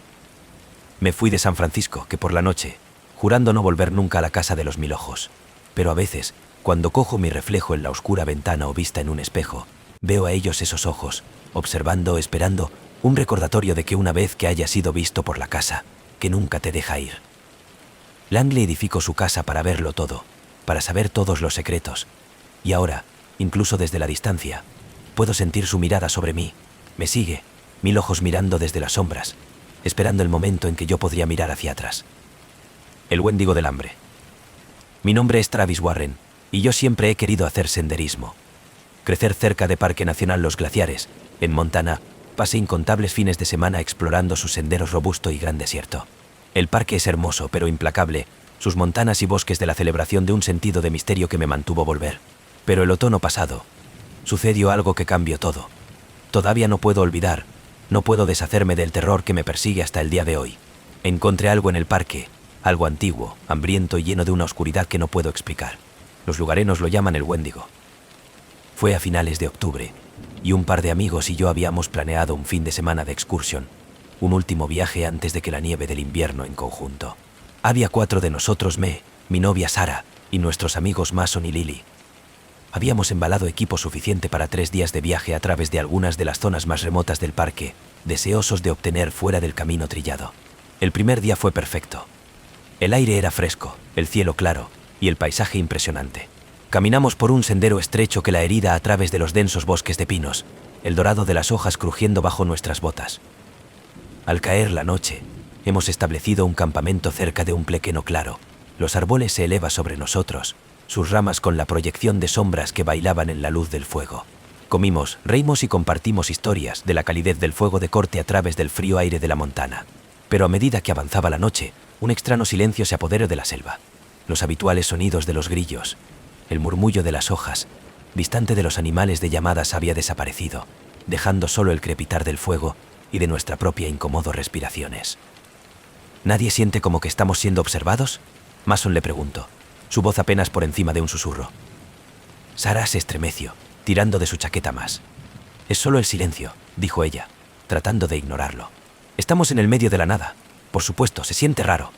Me fui de San Francisco, que por la noche, jurando no volver nunca a la casa de los 1000 ojos. Pero a veces, cuando cojo mi reflejo en la oscura ventana o vista en un espejo, veo a ellos esos ojos, observando, esperando, un recordatorio de que una vez que haya sido visto por la casa, que nunca te deja ir. Langley edificó su casa para verlo todo, para saber todos los secretos, y ahora, incluso desde la distancia, puedo sentir su mirada sobre mí. Me sigue, 1000 ojos mirando desde las sombras, esperando el momento en que yo podría mirar hacia atrás. El Wendigo del hambre. Mi nombre es Travis Warren, y yo siempre he querido hacer senderismo. Crecer cerca de Parque Nacional Los Glaciares, en Montana, pasé incontables fines de semana explorando sus senderos robusto y gran desierto. El parque es hermoso, pero implacable, sus montanas y bosques de la celebración de un sentido de misterio que me mantuvo volver. Pero el otoño pasado, sucedió algo que cambió todo. Todavía no puedo olvidar, no puedo deshacerme del terror que me persigue hasta el día de hoy. Encontré algo en el parque, algo antiguo, hambriento y lleno de una oscuridad que no puedo explicar. Los lugareños lo llaman el Wendigo. Fue a finales de octubre, y un par de amigos y yo habíamos planeado un fin de semana de excursión, un último viaje antes de que la nieve del invierno en conjunto. Había 4 de nosotros, mi novia Sara, y nuestros amigos Mason y Lily. Habíamos embalado equipo suficiente para 3 días de viaje a través de algunas de las zonas más remotas del parque, deseosos de obtener fuera del camino trillado. El primer día fue perfecto. El aire era fresco, el cielo claro, y el paisaje impresionante. Caminamos por un sendero estrecho que la herida a través de los densos bosques de pinos, el dorado de las hojas crujiendo bajo nuestras botas. Al caer la noche, hemos establecido un campamento cerca de un plequeno claro. Los árboles se elevan sobre nosotros, sus ramas con la proyección de sombras que bailaban en la luz del fuego. Comimos, reímos y compartimos historias de la calidez del fuego de corte a través del frío aire de la montana. Pero a medida que avanzaba la noche, un extraño silencio se apoderó de la selva. Los habituales sonidos de los grillos, el murmullo de las hojas, distante de los animales de llamadas, había desaparecido, dejando solo el crepitar del fuego y de nuestra propia incómodo respiraciones. ¿Nadie siente como que estamos siendo observados?, Mason le preguntó, su voz apenas por encima de un susurro. Sara se estremeció, tirando de su chaqueta más. Es solo el silencio, dijo ella, tratando de ignorarlo. Estamos en el medio de la nada. Por supuesto, se siente raro.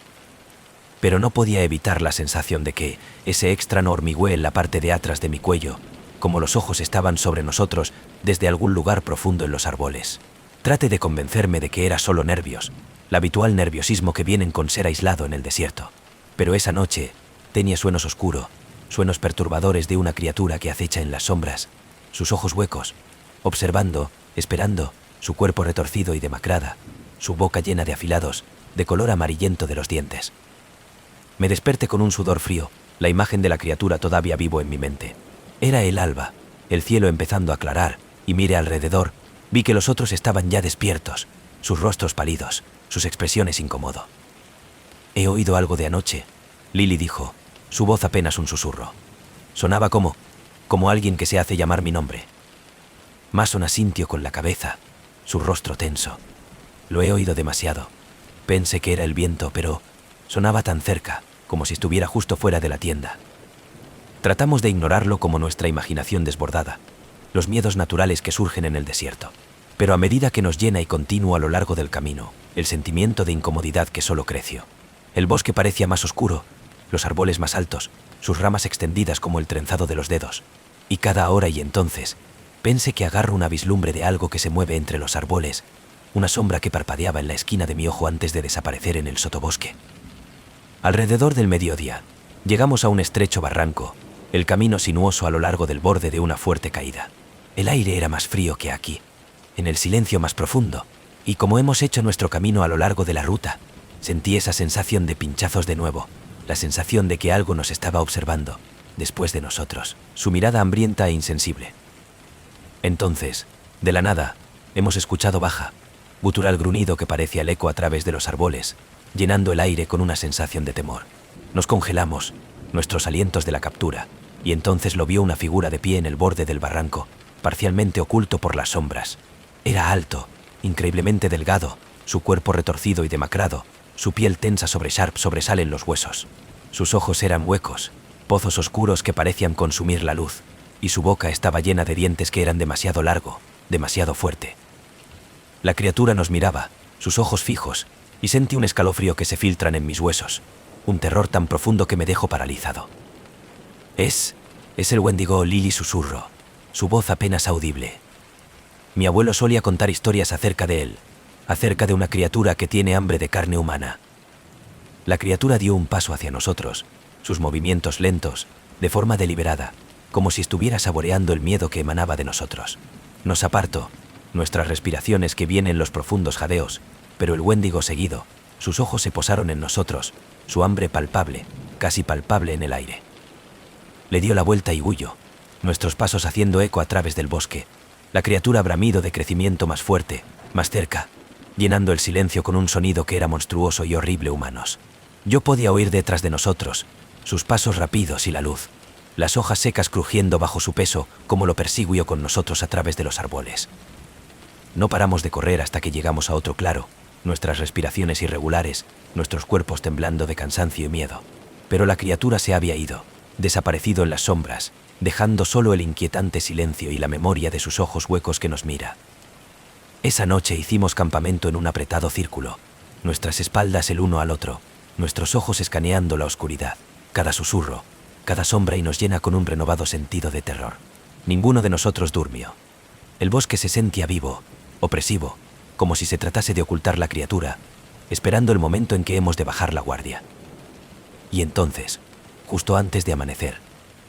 Pero no podía evitar la sensación de que ese extraño hormigueo en la parte de atrás de mi cuello, como los ojos estaban sobre nosotros desde algún lugar profundo en los árboles. Traté de convencerme de que era solo nervios, el habitual nerviosismo que vienen con ser aislado en el desierto. Pero esa noche tenía sueños oscuros, sueños perturbadores de una criatura que acecha en las sombras, sus ojos huecos, observando, esperando, su cuerpo retorcido y demacrada, su boca llena de afilados, de color amarillento de los dientes. Me desperté con un sudor frío, la imagen de la criatura todavía vivo en mi mente. Era el alba, el cielo empezando a aclarar, y miré alrededor, vi que los otros estaban ya despiertos, sus rostros pálidos, sus expresiones incómodas. He oído algo de anoche, Lily dijo, su voz apenas un susurro. Sonaba como alguien que se hace llamar mi nombre. Mason asintió con la cabeza, su rostro tenso. Lo he oído demasiado. Pensé que era el viento, pero sonaba tan cerca, como si estuviera justo fuera de la tienda. Tratamos de ignorarlo como nuestra imaginación desbordada, los miedos naturales que surgen en el desierto. Pero a medida que nos llena y continuo a lo largo del camino, el sentimiento de incomodidad que solo creció. El bosque parecía más oscuro, los árboles más altos, sus ramas extendidas como el trenzado de los dedos. Y cada hora y entonces, pensé que agarro una vislumbre de algo que se mueve entre los árboles, una sombra que parpadeaba en la esquina de mi ojo antes de desaparecer en el sotobosque. Alrededor del mediodía, llegamos a un estrecho barranco, el camino sinuoso a lo largo del borde de una fuerte caída. El aire era más frío que aquí, en el silencio más profundo, y como hemos hecho nuestro camino a lo largo de la ruta, sentí esa sensación de pinchazos de nuevo, la sensación de que algo nos estaba observando, después de nosotros, su mirada hambrienta e insensible. Entonces, de la nada, hemos escuchado baja, gutural gruñido que parecía el eco a través de los árboles, llenando el aire con una sensación de temor. Nos congelamos, nuestros alientos de la captura, y entonces lo vio una figura de pie en el borde del barranco, parcialmente oculto por las sombras. Era alto, increíblemente delgado, su cuerpo retorcido y demacrado, su piel tensa sobresalen los huesos. Sus ojos eran huecos, pozos oscuros que parecían consumir la luz, y su boca estaba llena de dientes que eran demasiado largo, demasiado fuerte. La criatura nos miraba, sus ojos fijos, y sentí un escalofrío que se filtran en mis huesos, un terror tan profundo que me dejó paralizado. Es el Wendigo, Lily susurró, su voz apenas audible. Mi abuelo solía contar historias acerca de él, acerca de una criatura que tiene hambre de carne humana. La criatura dio un paso hacia nosotros, sus movimientos lentos, de forma deliberada, como si estuviera saboreando el miedo que emanaba de nosotros. Nos apartó, nuestras respiraciones que vienen los profundos jadeos, pero el Wendigo seguido, sus ojos se posaron en nosotros, su hambre palpable, casi palpable en el aire. Le dio la vuelta y huyó, nuestros pasos haciendo eco a través del bosque, la criatura bramido de crecimiento más fuerte, más cerca, llenando el silencio con un sonido que era monstruoso y horrible humanos. Yo podía oír detrás de nosotros, sus pasos rápidos y la luz, las hojas secas crujiendo bajo su peso como lo persiguió con nosotros a través de los árboles. No paramos de correr hasta que llegamos a otro claro, nuestras respiraciones irregulares, nuestros cuerpos temblando de cansancio y miedo. Pero la criatura se había ido, desaparecido en las sombras, dejando solo el inquietante silencio y la memoria de sus ojos huecos que nos mira. Esa noche hicimos campamento en un apretado círculo, nuestras espaldas el uno al otro, nuestros ojos escaneando la oscuridad, cada susurro, cada sombra, y nos llena con un renovado sentido de terror. Ninguno de nosotros durmió. El bosque se sentía vivo, opresivo, como si se tratase de ocultar la criatura, esperando el momento en que hemos de bajar la guardia. Y entonces, justo antes de amanecer,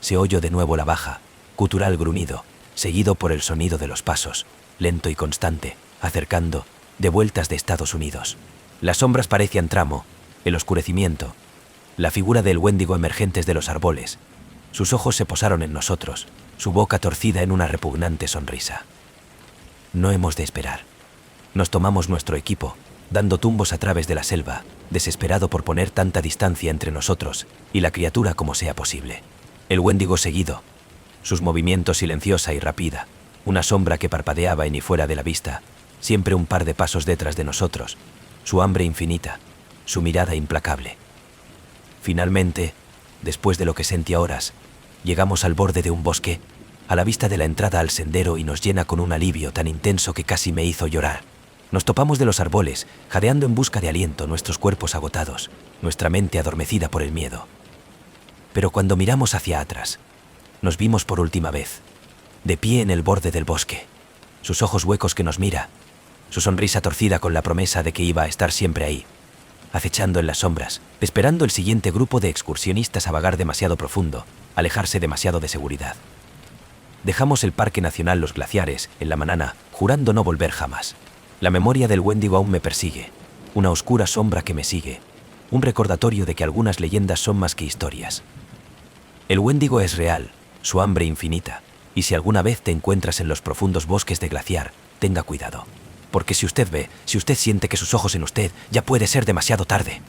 se oyó de nuevo la baja, gutural gruñido, seguido por el sonido de los pasos, lento y constante, acercando, de vueltas de Estados Unidos. Las sombras parecían tramo, el oscurecimiento, la figura del Wendigo emergentes de los árboles. Sus ojos se posaron en nosotros, su boca torcida en una repugnante sonrisa. No hemos de esperar. Nos tomamos nuestro equipo, dando tumbos a través de la selva, desesperado por poner tanta distancia entre nosotros y la criatura como sea posible. El Wendigo seguido, sus movimientos silenciosa y rápida, una sombra que parpadeaba en y fuera de la vista, siempre un par de pasos detrás de nosotros, su hambre infinita, su mirada implacable. Finalmente, después de lo que sentí horas, llegamos al borde de un bosque, a la vista de la entrada al sendero, y nos llena con un alivio tan intenso que casi me hizo llorar. Nos topamos de los árboles, jadeando en busca de aliento, nuestros cuerpos agotados, nuestra mente adormecida por el miedo. Pero cuando miramos hacia atrás, nos vimos por última vez, de pie en el borde del bosque, sus ojos huecos que nos mira, su sonrisa torcida con la promesa de que iba a estar siempre ahí, acechando en las sombras, esperando el siguiente grupo de excursionistas a vagar demasiado profundo, alejarse demasiado de seguridad. Dejamos el Parque Nacional Los Glaciares en la mañana, jurando no volver jamás. La memoria del Wendigo aún me persigue, una oscura sombra que me sigue, un recordatorio de que algunas leyendas son más que historias. El Wendigo es real, su hambre infinita, y si alguna vez te encuentras en los profundos bosques de Glaciar, tenga cuidado. Porque si usted ve, si usted siente que sus ojos en usted, ya puede ser demasiado tarde.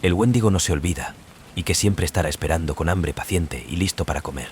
El Wendigo no se olvida, y que siempre estará esperando con hambre paciente y listo para comer.